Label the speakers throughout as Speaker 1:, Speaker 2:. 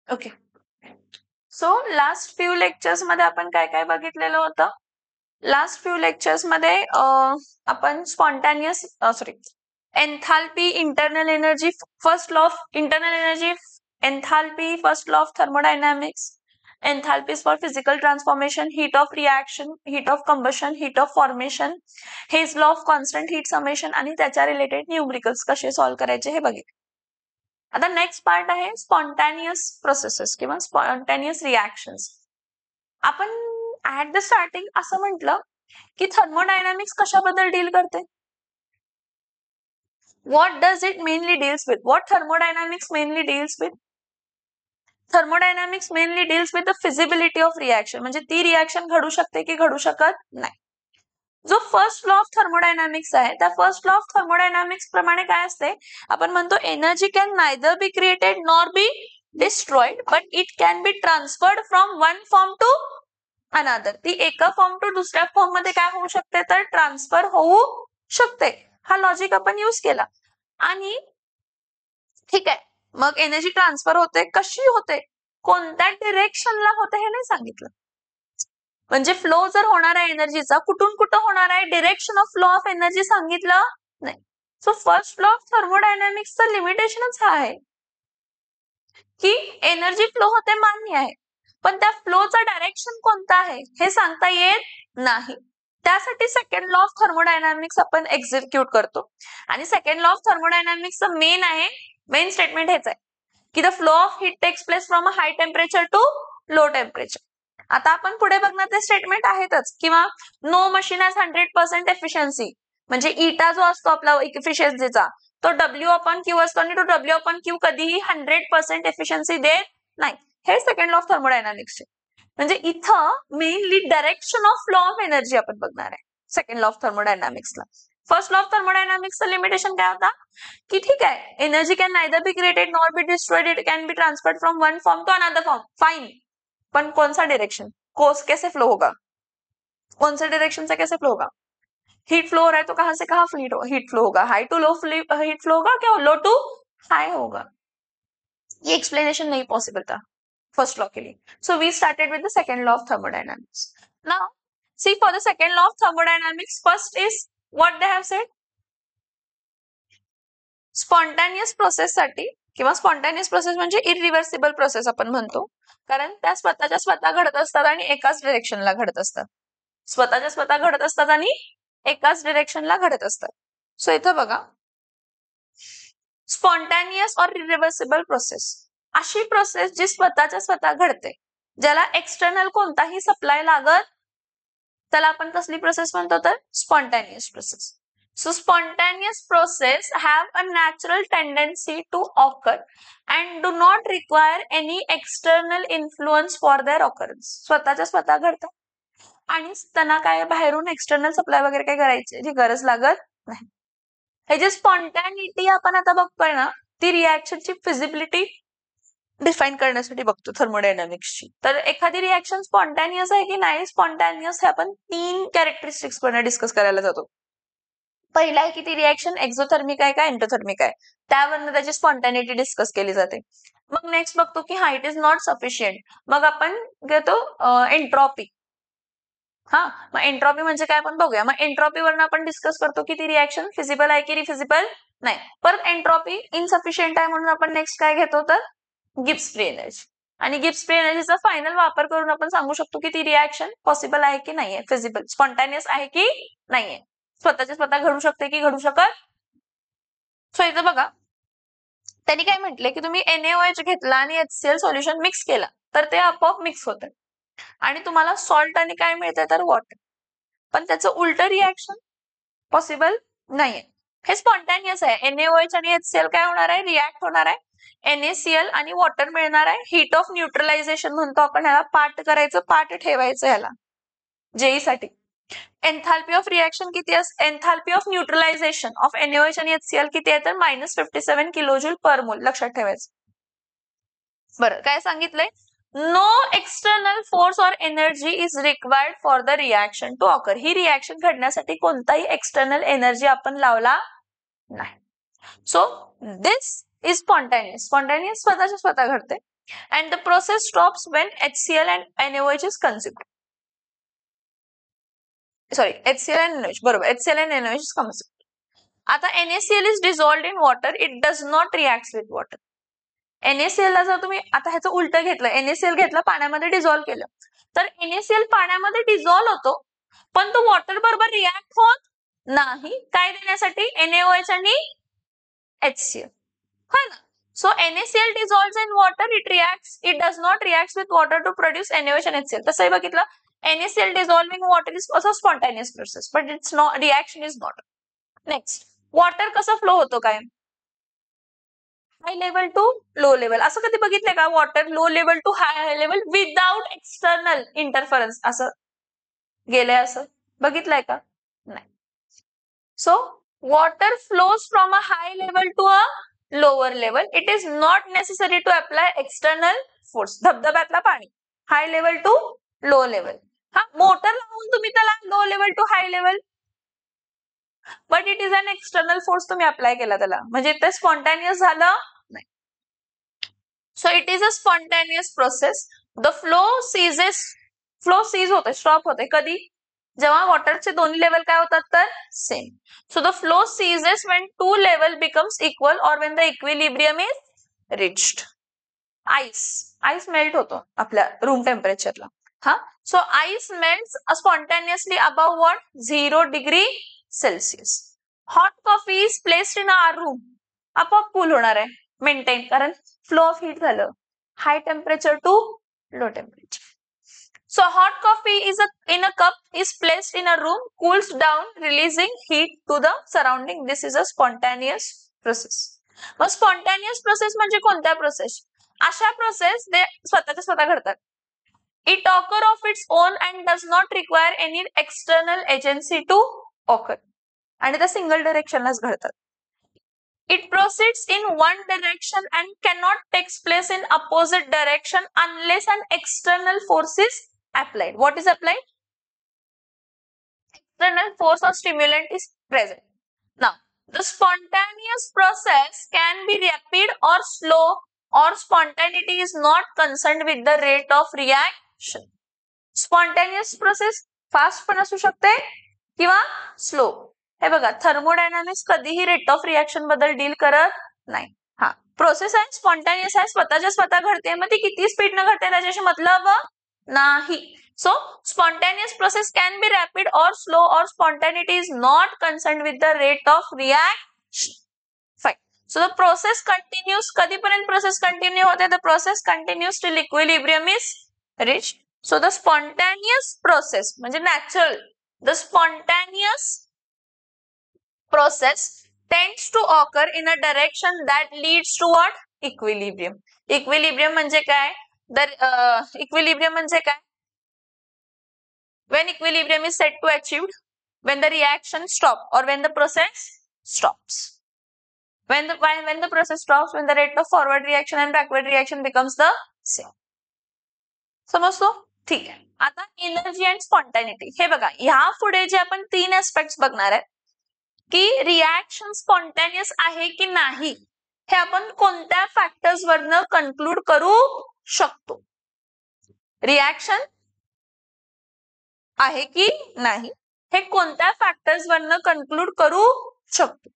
Speaker 1: Okay. So last few lectures मध्ये आपण काय काय बघितलेलं होतं? लास्ट फ्यू लेक्चर्स मध्ये आपण spontaneous enthalpy, internal energy, first law of internal energy, enthalpy, first law of thermodynamics, enthalpies for physical transformation, heat of reaction, heat of combustion, heat of formation, Hess law of constant heat summation आणि त्याच्या related numericals कसे solve करायचे हे बघितले. आता next part आहे spontaneous processes किंवा spontaneous reactions. आपण ऍट द स्टार्टिंग असं म्हटलं की थर्मोडायनामिक्स कशाबद्दल डील करते? What does it mainly deals with? What thermodynamics mainly deals with? Thermodynamics mainly deals with the feasibility of reaction. म्हणजे ती रिएक्शन घडू शकते की घडू शकत नाही. जो फर्स्ट लॉ ऑफ थर्मोडायनामिक्स आहे त्या फर्स्ट लॉ ऑफ थर्मोडायनामिक्स प्रमाणे काय असते? आपण म्हणतो energy can neither be created nor be destroyed but it can be transferred from one form to another. ती एका फॉर्म टू दुसऱ्या फॉर्म मध्ये काय होऊ शकते तर ट्रान्सफर होऊ शकते. हा लॉजिक आपण यूज केला. आणि ठीक आहे, मग एनर्जी ट्रान्सफर होते, कशी होते, कोणत्या डिरेक्शनला होते हे नाही सांगितलं. म्हणजे फ्लो जर होणार आहे एनर्जीचा कुठून कुठं होणार आहे, direction of flow of energy सांगितलं नाही. सो फर्स्ट लॉ ऑफ थर्मोडायनामिक्सचं लिमिटेशनच हा आहे की एनर्जी फ्लो होते मान्य आहे, पण त्या फ्लोचा डायरेक्शन कोणता आहे हे सांगता येत नाही. त्यासाठी सेकंड लॉ ऑफ थर्मोडायनामिक्स आपण एक्झिक्यूट करतो. आणि सेकंड लॉ ऑफ थर्मोडायनामिक्सचं मेन स्टेटमेंट हेच आहे की the flow of heat takes place from a high temperature to low temperature. आता आपण पुढे बघणार ते स्टेटमेंट आहेतच. किंवा नो मशीन हॅज 100% एफिशियन्सी, म्हणजे इटा जो असतो आपला एफिशियन्सीचा तो W/Q असतो आणि तो W/Q कधीही 100% एफिशियन्सी देत नाही. हे सेकंड लॉ ऑफ थर्मोडायनामिक्सचे. म्हणजे इथं mainly direction of flow of energy आपण बघणार आहे सेकंड लॉ ऑफ थर्मोडायनामिक्सला. फर्स्ट लॉ ऑफ थर्मोडायनामिक्सचं लिमिटेशन काय होता की ठीक आहे, energy can neither be created nor be destroyed, it can be transferred from one form to another form. Fine, पण कौन सा डायरेक्शन, कैसे फ्लो होगा, कौन सा डायरेक्शन से कैसे फ्लो होगा? हीट फ्लो हो रहा है तो कहां से कहां हीट फ्लो होगा? हाई टू लो हीट फ्लो होगा क्या लो टू हाई होगा? ये एक्सप्लेनेशन नहीं पॉसिबल था फर्स्ट लॉ के लिए. सो वी स्टार्टेड विद the second law of thermodynamics. Now see for the second law of thermodynamics first is what they have sed. Spontaneous process साठी किंवा स्पॉन्टॅनियस प्रोसेस म्हणजे irreversible process आपण म्हणतो, कारण त्या स्वतःच्या स्वतः घडत असतात आणि एकाच डिरेक्शनला घडत असतात. स्वतःच्या स्वतः घडत असतात आणि एकाच डिरेक्शनला घडत असतात. सो इथं बघा, स्पॉन्टॅनियस और इरिव्हर्सिबल प्रोसेस अशी प्रोसेस जी स्वतःच्या स्वतः घडते, ज्याला एक्सटर्नल कोणताही सप्लाय लागत, त्याला आपण कसली प्रोसेस म्हणतो तर spontaneous process. So spontaneous process have a natural tendency to occur and do not require any external influence for their occurrence. स्वतःच्या स्वतः घडतात आणि त्यांना काय बाहेरून एक्सटर्नल सप्लाय वगैरे काय करायची गरज लागत नाही. हे जे स्पॉन्टॅनिटी आपण आता बघतोय ना, ती रिएक्शनची फिजिबिलिटी डिफाईन करण्यासाठी बघतो थर्मोडायनामिक्सची. तर एखादी रिएक्शन स्पॉन्टॅनियस आहे की नाही स्पॉन्टॅनियस हे आपण 3 कॅरेक्टरिस्टिक्स वर डिस्कस करायला जातो. पहिला आहे की ती रिएक्शन एक्झोथर्मिक आहे का एंडोथर्मिक आहे, त्यावरनं त्याची स्पॉन्टॅनिटी डिस्कस केली जाते. मग नेक्स्ट बघतो की हा इट इज नॉट सफिशियंट, मग आपण घेतो एंट्रॉपी. हा, मग एंट्रॉपी म्हणजे काय आपण बघूया. मग एंट्रॉपी वरनं आपण डिस्कस करतो की ती रिएक्शन फिजिबल आहे की रिफिजिबल नाही. परत एंट्रॉपी इनसफिशियंट आहे म्हणून आपण नेक्स्ट काय घेतो तर गिब्स फ्री एनर्जी. आणि गिब्स फ्री एनर्जीचा फायनल वापर करून आपण सांगू शकतो की ती रिएक्शन पॉसिबल आहे की नाहीये, फिजिबल स्पॉन्टॅनियस आहे की नाहीये, स्वतःच्या स्वतः घडू शकते की घडू शकत. सो इथं बघा, त्यांनी काय म्हटले की तुम्ही NaOH घेतला आणि HCl सोल्युशन मिक्स केला तर ते आपोआप मिक्स होते आणि तुम्हाला सॉल्ट आणि काय मिळते तर वॉटर. पण त्याचं उलट रिएक्शन पॉसिबल नाहीये. हे स्पॉन्टॅनियस आहे. NaOH आणि HCl काय होणार आहे, रिॲक्ट होणार आहे. NaCl आणि वॉटर मिळणार आहे. हीट ऑफ न्यूट्रलायझेशन म्हणतो आपण ह्याला. पार्ट करायचं, पार्ट ठेवायचं ह्याला जेई साठी. एन्थाल्पी ऑफ रिएक्शन किती असते, enthalpy of neutralisation of NaOH आणि HCl किती आहे तर -57 किलोजूल पर मोल. लक्षात ठेवायचं. बरं, काय सांगितलंय, no external force or energy is required for the reaction to occur. ही रिएक्शन घडण्यासाठी कोणताही एक्सटर्नल एनर्जी आपण लावला नाही. So this is spontaneous. Spontaneous स्वतःच्या स्वतः घडते. and the process stops when HCl and NaOH is consumed. Sorry, HCl and NaOH, बरोबर, HCl and NaOH is consumed. आता NaCl is dissolved in water, it does not react with water. NaCl ला जर तुम्ही आता ह्याचं उलट घेतलं, NaCl घेतलं, पाण्यामध्ये डिझॉल्व्ह केलं, तर NaCl पाण्यामध्ये डिझॉल्व्ह होतो, पण तो वॉटर बरोबर रिॲक्ट होत नाही. काय देण्यासाठी? NaOH आणि HCl. है ना? So NaCl dissolves in water, it does not react with water to produce NaOH and HCl. तसंही बघितलं, NaCl dissolving water is also spontaneous process, but it's not, reaction is not. Next, water कसं flow होतो काय? High level to low level. असं कधी बघितलंय का? Water low level to high level without external interference असं गेलंय, असं बघितलंय का? नाही. So water flows from a high level to a lower level. It is not necessary to apply external force. धबधब्यातला पाणी high level to low level. हा, motor लावून तुम्ही त्याला low level to high level, but it is an external force तुम्ही apply केला त्याला, म्हणजे ते स्पॉन्टॅनियस झालं नाही. So it is a spontaneous process. The flow ceases होते, स्टॉप होते. कधी? जेव्हा वॉटरचे दोन्ही लेवल काय होतात तर same. So the flow ceases when two level becomes equal और when the equilibrium is reached. Ice melt होतो आपल्या रूम टेम्परेचरला. हा, so ice melts spontaneously above what? 0 degree Celsius. Hot coffee is placed in our room, आपोआप cool होणार आहे, maintain, कारण flow of heat झालं, high temperature to low temperature. So hot coffee in a cup is placed in a room, cools down, releasing heat to the surrounding. This is a spontaneous process. मग spontaneous process म्हणजे कोणत्या process? अशा process ते स्वतःच्या स्वतः घडतात. It occur of its own and does not require any external agency to occur. आणि त्या सिंगल डायरेक्शनलाच घडतात. It proceeds in one direction and cannot take place in opposite direction unless an external force is applied. What is applied? External force or stimulant is present. Now, the spontaneous process can be rapid or slow, or spontaneity is not concerned with the rate of reaction. Spontaneous process fast पण असू शकते किंवा slow. हे बघा, thermodynamics कधीही rate of reaction बद्दल deal करत नाही. हा, प्रोसेस आहे स्पॉन्टॅनियस आहे, स्वतःच्या स्वतः घडते, मग ती किती स्पीडनं घडते त्याच्याशी मतलब नाही. So spontaneous process can be rapid or slow, or spontaneity is not concerned with the rate of reaction. Fine. So the process continues. कधीपर्यंत प्रोसेस कंटिन्यू होते? The process continues till equilibrium is reached. So the spontaneous process म्हणजे natural, the spontaneous process tends to occur in a direction that leads to what? Equilibrium. Equilibrium म्हणजे काय? Equilibrium म्हणजे काय? When equilibrium is said to achieved, when the reaction stops or when the process stops. When the process stops, when the rate of forward reaction and backward reaction becomes the same. समजतो? ठीक आहे. आता energy and spontaneity. हे बघा, ह्या पुढे जे आपण 3 ऍस्पेक्ट्स बघणार आहे की रिॲक्शन स्पॉन्टॅनियस आहे की नाही, हे आपण कोणत्या फॅक्टर्स वरनं कन्क्लूड करू शकतो. रिॲक्शन आहे की नाही हे कोणत्या फॅक्टर्स वरनं कन्क्लूड करू शकतो.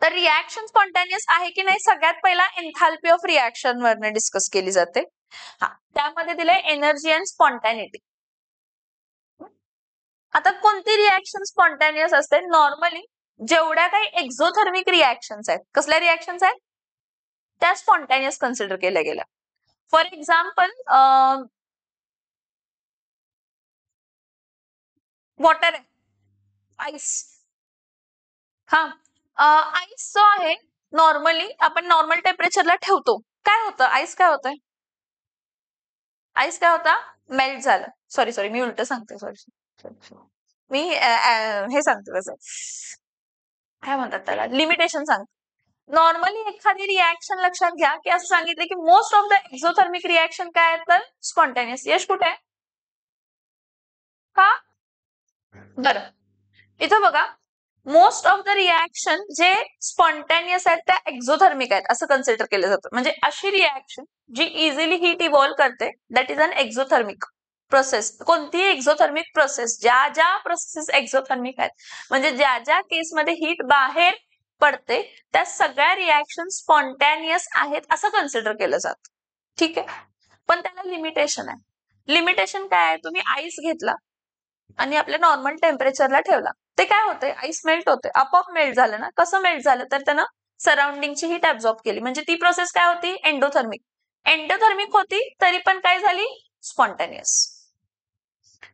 Speaker 1: तर रिॲक्शन स्पॉन्टॅनियस आहे की नाही सगळ्यात पहिला एन्थाल्पी ऑफ रिॲक्शन वरनं डिस्कस केली जाते. हा, त्यामध्ये दिलंय एनर्जी अँड स्पॉन्टॅनिटी. आता कोणती रिॲक्शन स्पॉन्टॅनियस असते? नॉर्मली जेवढ्या काही एक्झोथर्मिक रिॲक्शन्स आहेत, कसल्या रिॲक्शन्स आहेत त्या स्पॉन्टॅनियस कन्सिडर केल्या गेल्या. फॉर एक्झाम्पल, वॉटर आहे, आईस. हा, आईस जो आहे नॉर्मली आपण नॉर्मल टेम्परेचरला ठेवतो. काय होतं? आईस काय होतंय? आईस काय होता? मेल्ट झालं. सॉरी मी उलट सांगते. सॉरी मी हे सांगते तसं, काय म्हणतात त्याला, लिमिटेशन सांगते. नॉर्मली एखादी रिॲक्शन लक्षात घ्या की असं सांगितलं की most of the exothermic reaction काय आहेत तर स्पॉन्टॅनियस. यश कुठे आहे? का? बरं, इथं बघा, मोस्ट ऑफ द रिॲक्शन जे स्पॉन्टॅनियस आहेत त्या एक्झोथर्मिक आहेत असं कन्सिडर केलं जातं. म्हणजे अशी रिॲक्शन जी इझिली हीट इव्हॉल्व करते that is an exothermic process. कोणतीही एक्झोथर्मिक प्रोसेस, ज्या ज्या प्रोसेस एक्झोथर्मिक आहेत म्हणजे ज्या ज्या केसमध्ये हीट बाहेर पडते त्या सगळ्या रिॲक्शन स्पॉन्टॅनियस आहेत असं कन्सिडर केलं जातं. ठीक आहे, पण त्याला लिमिटेशन आहे. लिमिटेशन काय आहे? तुम्ही आईस घेतला आणि आपल्या नॉर्मल टेम्परेचरला ठेवला, ते काय होते? आईस मेल्ट होते, आपोआप मेल्ट झालं ना. कसं मेल्ट झालं? तर त्यानं सराउंडिंगची हीट ऍब्झॉर्ब केली. म्हणजे ती प्रोसेस काय होती? एंडोथर्मिक. एंडोथर्मिक होती तरी पण काय झाली? स्पॉन्टॅनियस.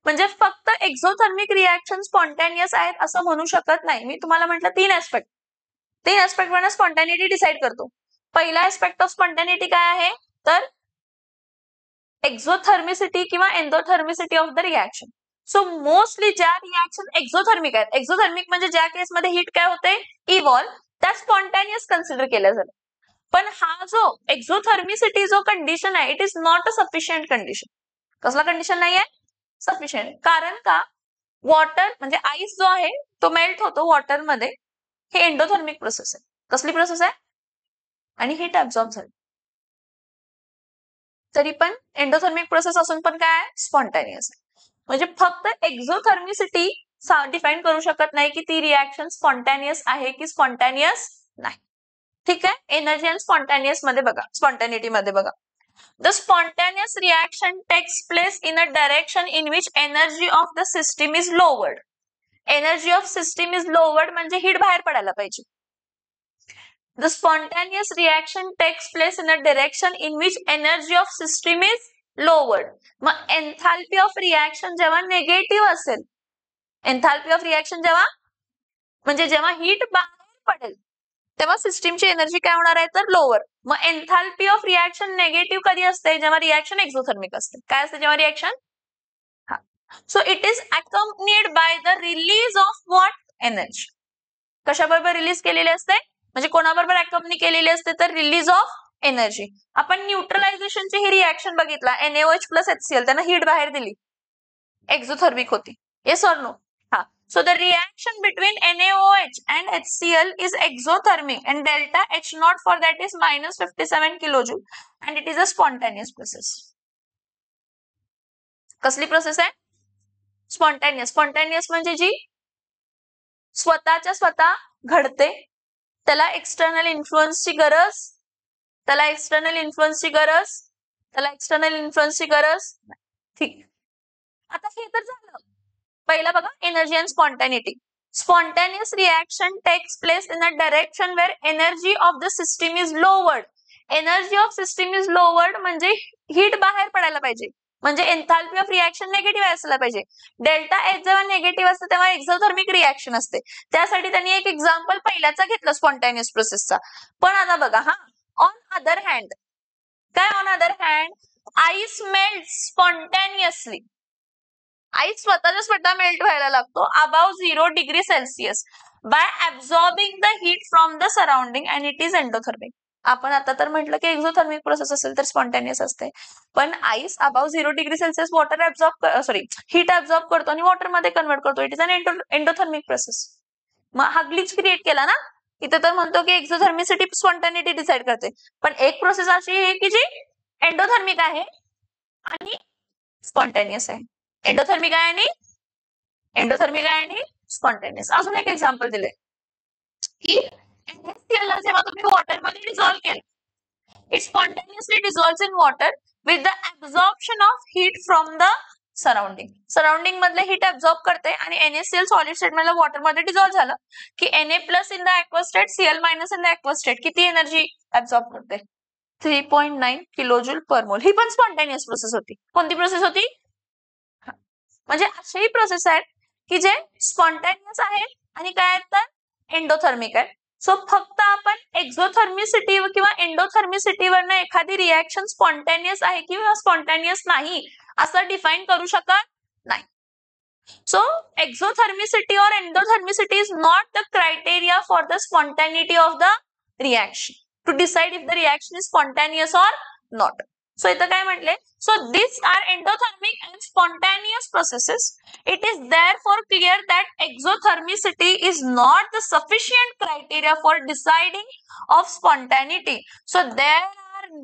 Speaker 1: म्हणजे फक्त एक्झोथर्मिक रिॲक्शन स्पॉन्टॅनियस आहेत असं म्हणू शकत नाही. मी तुम्हाला म्हटलं 3 ऍस्पेक्ट. 3 ऍस्पेक्ट वरनं स्पॉन्टॅनिटी डिसाइड करतो. पहिला ऍस्पेक्ट ऑफ स्पॉन्टॅनिटी काय आहे? तर एक्झोथर्मिसिटी किंवा endothermicity of the reaction. So mostly ज्या रिॲक्शन एक्झोथर्मिक आहेत, एक्झोथर्मिक म्हणजे ज्या केसमध्ये हीट काय होते? इव्हॉल्व, त्या स्पॉन्टॅनियस कन्सिडर केल्या जातात. पण हा जो एक्झोथर्मिसिटी जो कंडिशन आहे, it is not a sufficient condition. कसला कंडिशन नाहीये? सफिशियंट. कारण का? वॉटर म्हणजे आईस जो आहे तो मेल्ट होतो वॉटरमध्ये. हे एंडोथर्मिक प्रोसेस आहे. कसली प्रोसेस आहे? आणि हीट ऍब्झॉर्ब झाली. तरी पण एंडोथर्मिक प्रोसेस असून पण काय? स्पॉन्टॅनियस. म्हणजे फक्त एक्झोथर्मिसिटी डिफाईन करू शकत नाही की ती रिॲक्शन स्पॉन्टॅनियस आहे की स्पॉन्टॅनियस नाही. ठीक आहे, एनर्जी अँड स्पॉन्टॅनियस मध्ये बघा, स्पॉन्टॅनिटी मध्ये बघा. The spontaneous reaction takes place in a direction in which energy of the system is lowered. Energy of system is lowered म्हणजे हीट बाहेर पडायला पाहिजे. The spontaneous reaction takes place in a direction in which energy of system is lowered. मग enthalpy of reaction जेव्हा negative असेल, enthalpy of reaction जेव्हा म्हणजे जेव्हा हीट बाहेर पडेल तेव्हा सिस्टीमची एनर्जी काय होणार आहे? तर लोअर. मग एन्थाल्पी ऑफ रिॲक्शन नेगेटिव्ह कधी असते? जेव्हा रिॲक्शन एक्झोथर्मिक असते. काय असते जेव्हा रिॲक्शन? हा. So it is accompanied by the release of what? Energy. कशाबरोबर रिलीज केलेली असते? म्हणजे कोणाबरोबर अकम्पनी केलेली असते? तर रिलीज ऑफ एनर्जी. आपण न्यूट्रलायझेशनची ही रिॲक्शन बघितला, NaOH प्लस HCl, त्यांना हीट बाहेर दिली, एक्झोथर्मिक होती. Yes or no? हा. So the reaction between NaOH and HCl is exothermic and delta H naught for that is minus 57 kilojoule and it is a spontaneous process. कसली process आहे? Spontaneous. Spontaneous म्हणजे जी स्वतःच्या स्वतः घडते, त्याला external इन्फ्लुअन्सची गरज, त्याला एक्सटर्नल इन्फ्लुअन्सची गरज, त्याला एक्सटर्नल इन्फ्लुअन्सची गरज. ठीक. आता हे तर झालं. पहिला बघा, energy and spontaneity. Spontaneous reaction takes place in a direction where energy of the system is lowered. Energy of system is lowered म्हणजे हीट बाहेर पडायला पाहिजे, म्हणजे एन्थाल्पी ऑफ रिॲक्शन निगेटिव्ह असायला पाहिजे. डेल्टा एच जेव्हा निगेटिव्ह असते तेव्हा एक्झोथर्मिक रिॲक्शन असते. त्यासाठी त्यांनी एक एक्झाम्पल पहिल्याचा घेतला स्पॉन्टॅनियस प्रोसेसचा. पण आता बघा, हा ऑन अदर हँड काय? On other hand ice melt spontaneously. Ice स्वतःच्या स्वतः मेल्ट व्हायला लागतो above 0 degree Celsius by absorbing the heat from the surrounding and it is endothermic. आपण आता तर म्हटलं की एक्झोथर्मिक प्रोसेस असेल तर स्पॉन्टॅनियस असते, पण ice above 0 degree Celsius water heat absorb करतो आणि वॉटर मध्ये कन्वर्ट करतो. It is an endothermic process. मग हा ग्लिच क्रिएट केला ना. इथे तर म्हणतो की एक्झोथर्मिसिटी स्पॉन्टॅनिटी डिसाइड करते, पण एक प्रोसेस अशी आहे की जी एंडोथर्मिक आहे आणि स्पॉन्टॅनियस आहे. एंडोथर्मिक आहे आणि स्पॉन्टॅनियस. अजून एक एक्झाम्पल दिले की NaCl जेव्हा तुम्ही वॉटरमध्ये डिझॉल्व्ह केलं, it spontaneously dissolves in water with the absorption of heat from the surrounding. Surrounding मधले हीट ऍब्झॉर्ब करते आणि NaCl सॉलिड स्टेट मधलं वॉटरमध्ये डिझॉल्व्ह झालं की Na plus in the aqueous state, Cl minus in the aqueous state किती energy absorb करते? 3.9 kilojoule पर मोल. ही पण स्पॉन्टॅनियस प्रोसेस होती. कोणती प्रोसेस होती? म्हणजे अशाही प्रोसेस आहेत की जे स्पॉन्टॅनियस आहेत आणि काय आहेत तर एंडोथर्मिक आहेत. सो फक्त आपण एक्झोथर्मिसिटी किंवा एंडोथर्मिसिटीवरनं एखादी रिॲक्शन स्पॉन्टॅनियस आहे किंवा स्पॉन्टॅनियस नाही असं डिफाईन करू शकत नाही. सो एक्झोथर्मिसिटी और endothermicity is not the criteria for the spontaneity of the reaction to decide if the reaction is spontaneous और नॉट. सो इथं काय म्हटले, so this are endothermic and spontaneous processes. It is therefore clear that exothermicity is not the sufficient criteria for deciding of spontaneity. So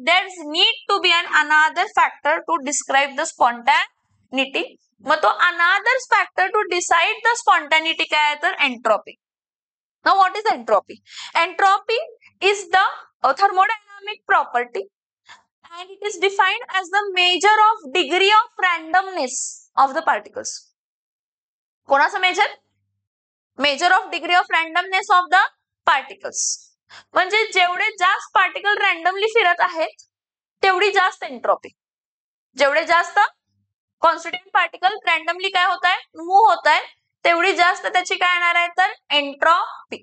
Speaker 1: there's need to be another factor to describe the spontaneity. मग तो another factor to decide the spontaneity काय आहे तर entropy. Now what is entropy? Entropy is the thermodynamic property and it is defined as the measure of degree of randomness of the particles. कोणाचं measure? Measure of degree of randomness of the particles. म्हणजे जेवढे जास्त particle randomly फिरत आहेत तेवढी जास्त entropy. जेवढे जास्त कॉन्स्टिट्यूएंट पार्टिकल रॅन्डमली काय होत आहे, मूव्ह होत आहे, तेवढी जास्त त्याची काय येणार आहे तर एंट्रोपी.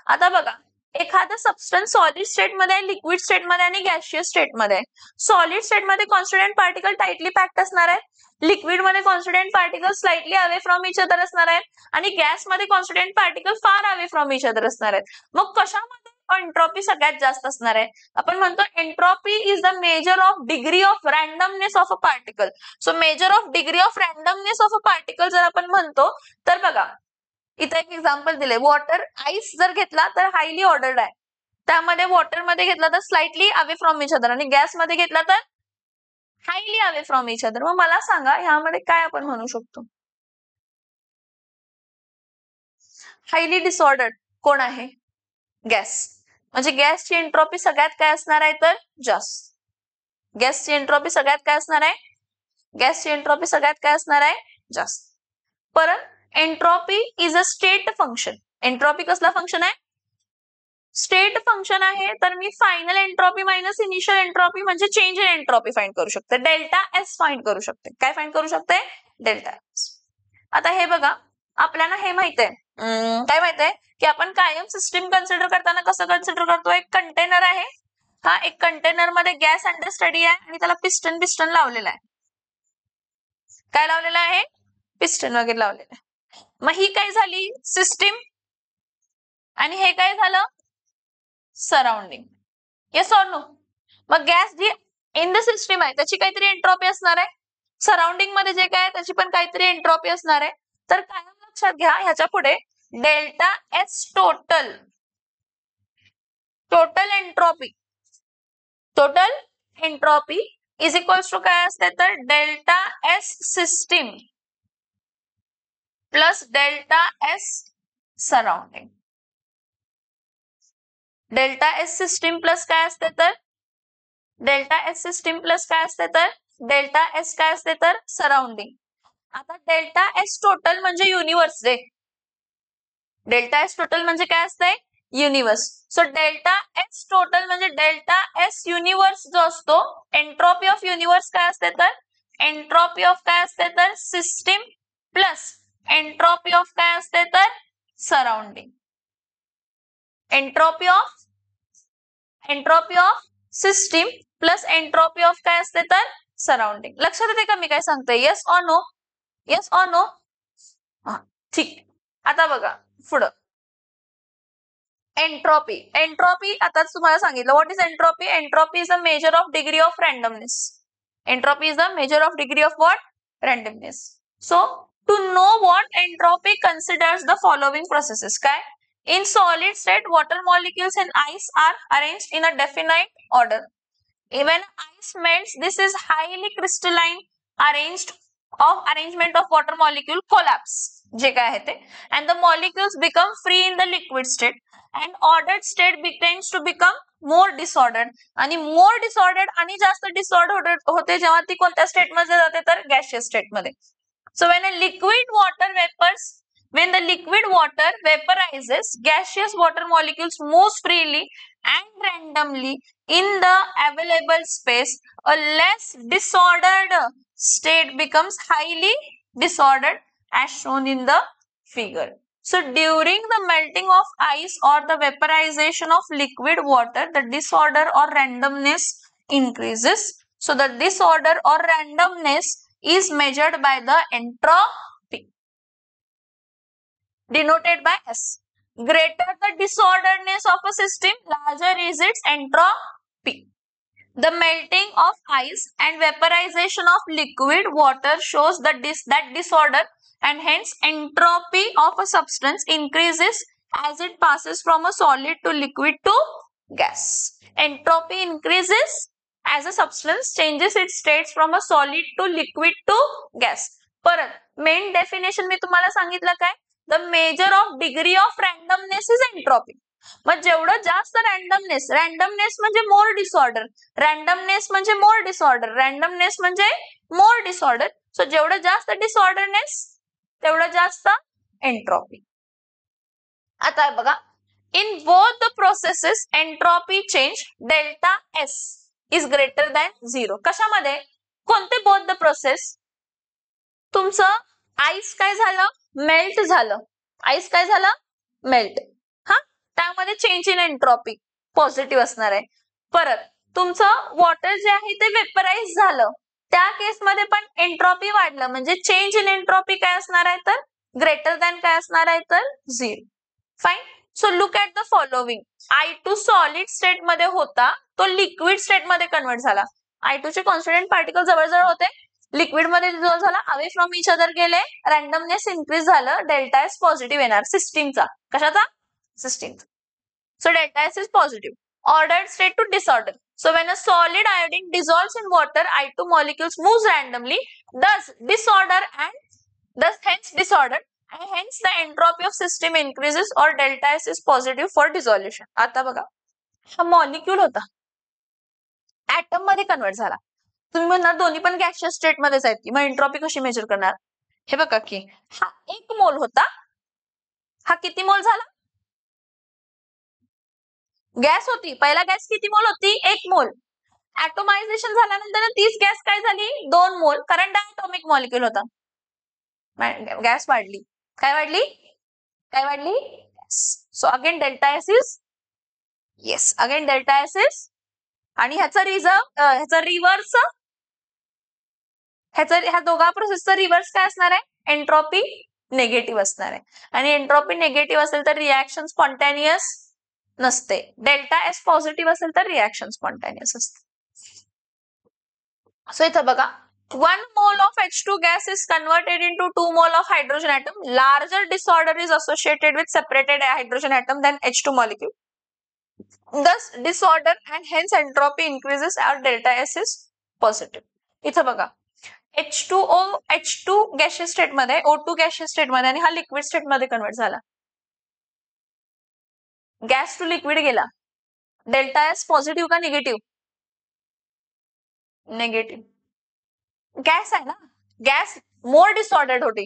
Speaker 1: आता बघा, एखादा सबस्टन्स सॉलिड स्टेट मध्ये आहे, लिक्विड स्टेट मध्ये आणि गॅशियस स्टेट मध्ये आहे. सॉलिड स्टेट मध्ये कॉन्स्टिट्यूएंट पार्टिकल टाइटली पॅक्ड असणार आहे, लिक्विड मध्ये constituent particle slightly away from each other असणार आहेत आणि गॅस मध्ये constituent particle far away from each other असणार आहेत. मग कशामध्ये एंट्रोपी सगळ्यात जास्त असणार आहे? आपण म्हणतो entropy is the measure of degree of randomness of a particle. So measure of degree of randomness of a particle जर आपण म्हणतो तर बघा, इथे एक एक्झाम्पल दिले, वॉटर आईस जर घेतला तर हायली ऑर्डर्ड आहे, त्यामध्ये वॉटर मध्ये घेतला तर slightly away from each other आणि गॅस मध्ये घेतला तर highly away from each other. मग मला सांगा ह्यामध्ये काय आपण म्हणू शकतो? हायली डिसऑर्डर्ड कोण आहे? गॅस. म्हणजे गॅसची एंट्रोपी सगळ्यात काय असणार आहे तर जास्त. गॅसची एंट्रोपी सगळ्यात काय असणार आहे? गॅसची एंट्रोपी सगळ्यात काय असणार आहे? जास्त. परत entropy is a state function. Entropy कसला फंक्शन आहे? स्टेट फंक्शन आहे. तर मी final entropy minus initial entropy म्हणजे चेंज इन एंट्रोपी फाइंड करू शकते, डेल्टा एस फाइंड करू शकते. काय फाइंड करू शकते? Delta S. आता हे बघा, आपल्याला हे माहित आहे, काय माहित आहे की आपण कायम सिस्टीम कन्सिडर करताना कसं कन्सिडर करतो? एक कंटेनर आहे, हा एक कंटेनर मध्ये गॅस अंडर स्टडी आहे आणि त्याला पिस्टन लावलेला आहे. काय लावलेलं आहे? पिस्टन वगैरे लावलेलं आहे. मग ही काय झाली? सिस्टीम. आणि हे काय झालं? सराउंडिंग. Yes or no? मग गॅस जी इन द सिस्टीम आहे त्याची काहीतरी एंट्रोपी असणार आहे, सराउंडिंग मध्ये जे काय त्याची पण काहीतरी एंट्रोपी असणार आहे. तर कायम लक्षात घ्या, ह्याच्या पुढे delta S total entropy is equals to काय असते तर delta S system plus delta S surrounding. Delta S system plus काय असते तर डेल्टा एस सिस्टीम प्लस काय असते तर डेल्टा एस काय असते तर सराउंडिंग. आता डेल्टा एस टोटल म्हणजे युनिवर्स रे. डेल्टा एस टोटल म्हणजे काय असतंय? Universe. So delta S total म्हणजे डेल्टा एस युनिवर्स जो असतो, एंट्रोपी ऑफ युनिवर्स काय असते तर एंट्रोपी ऑफ काय असते तर सिस्टीम प्लस एंट्रोपी ऑफ काय असते तर surrounding. Entropy of system plus entropy of काय असते तर सराउंडिंग. लक्षात येते का मी काय सांगते? Yes or no? Yes or no? ठीक. आता बघा पुढं, एंट्रोपी. एंट्रोपी आता तुम्हाला सांगितलं, what is entropy? Entropy is a measure of degree of randomness. Entropy is a measure of degree of what? Randomness. So to know what entropy considers the following processes. काय? In solid state, water molecules in ice are arranged in a definite order. When ice melts, this is highly crystalline arrangement of water molecule collapse. जे काय आहे ते, and the molecules become free in the liquid state, and ordered state begins to become more disordered. आणि more disordered आणि जास्त disordered होते जेव्हा ती कोणत्या स्टेट मध्ये जाते तर gaseous state मध्ये. So when the liquid water vaporizes, gaseous water molecules moves freely and randomly in the available space. A less disordered state becomes highly disordered as shown in the figure. So during the melting of ice or the vaporization of liquid water, the disorder or randomness increases. So the disorder or randomness is measured by the entropy, denoted by S. Greater the disorderedness of a system, larger is its entropy. The melting of ice and vaporization of liquid water shows that disorder, and hence entropy of a substance increases as it passes from a solid to liquid to gas. Entropy increases as a substance changes its states from a solid to liquid to gas. परत main definition मी तुम्हाला सांगितलं काय, the measure of degree of randomness is entropy. मग जेवढं जास्त रँडमनेस, रँडमनेस म्हणजे मोर disorder, रँडमनेस म्हणजे मोर डिसऑर्डर, रँडमनेस म्हणजे मोर डिसऑर्डर. सो जेवढं जास्त डिसऑर्डरनेस तेवढं जास्त एंट्रॉपी. आता बघा, in both the processes entropy change delta S is greater than 0. कशामध्ये? कोणते बोथ द प्रोसेस? तुमचं आईस काय झालं? मेल्ट झालं. आईस काय झालं? मेल्ट. हा, त्यामध्ये चेंज इन एंट्रॉपी पॉझिटिव्ह असणार आहे. परत तुमचं वॉटर जे आहे ते वेपराइज झालं, त्या केसमध्ये पण एंट्रॉपी वाढलं, म्हणजे चेंज इन एंट्रॉपी काय असणार आहे तर ग्रेटर दॅन काय असणार आहे तर 0. Fine. So look at the following. I2 solid state मध्ये होता, तो लिक्विड स्टेट मध्ये कन्वर्ट झाला. I2 चे कॉन्स्टिट्युएंट पार्टिकल जवळजवळ होते, लिक्विड मध्ये डिझॉल्व्ह झाला, अवे फ्रॉम इच अदर गेले, रँडमनेस इन्क्रीज झालं, डेल्टा एस पॉझिटिव्ह येणार सिस्टीमचा. कशाचा? सिस्टीमचा. So delta S is positive. Ordered state to disorder. So when a solid iodine dissolves in water, I2 molecules moves randomly, thus disorder hence disorder, and hence the entropy of system increases or delta S is positive for dissolution. आता बघा, हा molecule होता, atom मध्ये convert झाला. तुम्ही म्हणणार दोन्ही पण गॅसियस स्टेट मध्येच आहेत की, मग एंट्रॉपी कशी मेजर करणार? हे बघा की हा 1 मोल होता, हा किती मोल झाला? गॅस होती, पहिला गॅस किती मोल होती? 1 मोल. ऍटोमायझेशन झाल्यानंतर तीच गॅस काय झाली? 2 मोल, कारण डायटॉमिक मॉलिक्यूल होता. गॅस वाढली. काय वाढली? काय वाढली? So again delta S is, yes, again delta S is, आणि ह्याचा रिव्हर्स, ह्या दोघा प्रोसेसचा रिव्हर्स काय असणार आहे? एंट्रॉपी नेगेटिव्ह असणार आहे. आणि एंट्रॉपी नेगेटिव्ह असेल तर रिॲक्शन स्पॉन्टॅनियस नसते. डेल्टा एस पॉझिटिव्ह असेल तर रिॲक्शन स्पॉन्टॅनियस असते. सो इथं बघा, 1 mole of H2 gas is converted into 2 mole of hydrogen atom. Larger disorder is associated with separated hydrogen atom than H2 molecule. Thus disorder and hence entropy increases or delta S is positive. इथं बघा, H2 gaseous state मध्ये, O2 gaseous state मध्ये, आणि हा liquid state मध्ये convert झाला. Gas to liquid गेला. Delta S positive का निगेटिव्ह? निगेटिव्ह. गॅस आहे ना, गॅस मोर डिसऑर्डर्ड होती,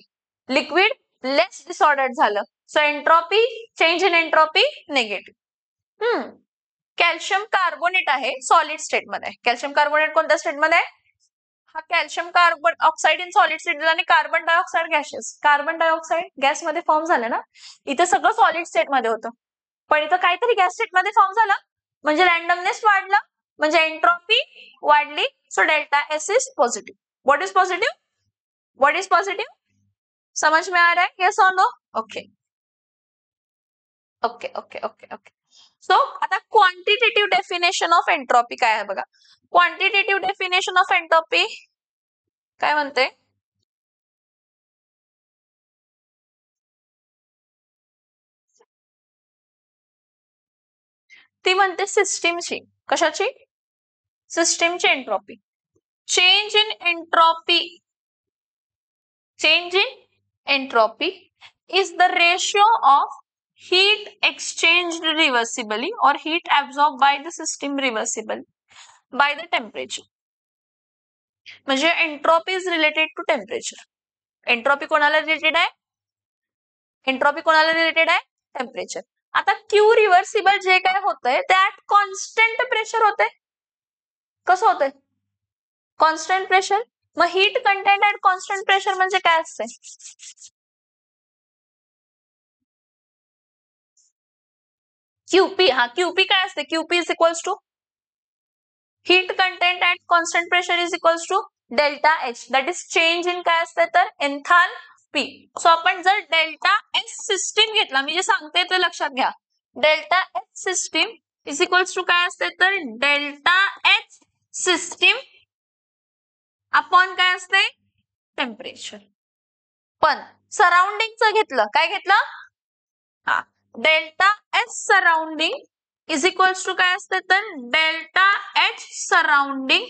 Speaker 1: लिक्विड लेस डिसऑर्डर्ड झालं. So entropy, change in entropy negative. Calcium carbonate आहे, सॉलिड स्टेट मध्ये. कॅल्शियम कार्बोनेट कोणत्या स्टेट मध्ये? हा calcium carbon oxide in solid state, आणि carbon dioxide gases. Carbon dioxide gas मध्ये form झालं ना, इथे सगळं सॉलिड स्टेट मध्ये होतं, पण इथं काहीतरी गॅस स्टेट मध्ये फॉर्म झाला, म्हणजे रँडमनेस वाढला, म्हणजे एंट्रॉपी वाढली. So delta S is positive. What is positive? What is positive? समझ में आ रहा है? यस और no? Okay okay okay okay okay. So आता क्वांटिटेटिव्ह डेफिनेशन ऑफ एंट्रॉपी काय आहे बघा. क्वांटिटेटिव्ह डेफिनेशन ऑफ एंट्रॉपी काय म्हणते? ती म्हणते सिस्टीमची. कशाची? सिस्टीमची entropy. Change in entropy is the ratio of heat exchanged reversibly or heat absorbed by the system reversibly by the temperature. म्हणजे entropy is related to temperature. Entropy कोणाला related आहे? एंट्रॉपी कोणाला रिलेटेड आहे? टेम्परेचर. आता Q reversible जे काय होतंय ते ऍट कॉन्स्टंट प्रेशर होते. कसं होतंय? Constant pressure. मग heat content at constant pressure म्हणजे काय असते? क्यूपी. हा, क्यूपी काय असते? QP is equals to heat content at constant pressure is equals to delta H, that is change in काय असते तर एन्थाल्पी. सो आपण जर डेल्टा एच सिस्टीम घेतला, मी जे सांगते ते लक्षात घ्या. Delta H system is equals to काय असते तर डेल्टा एच सिस्टीम अपॉन काय असते टेम्परेचर. पण सराउंडिंगचं घेतलं काय घेतलं हा delta H surrounding is equals to काय असते तर डेल्टा एच सराउंडिंग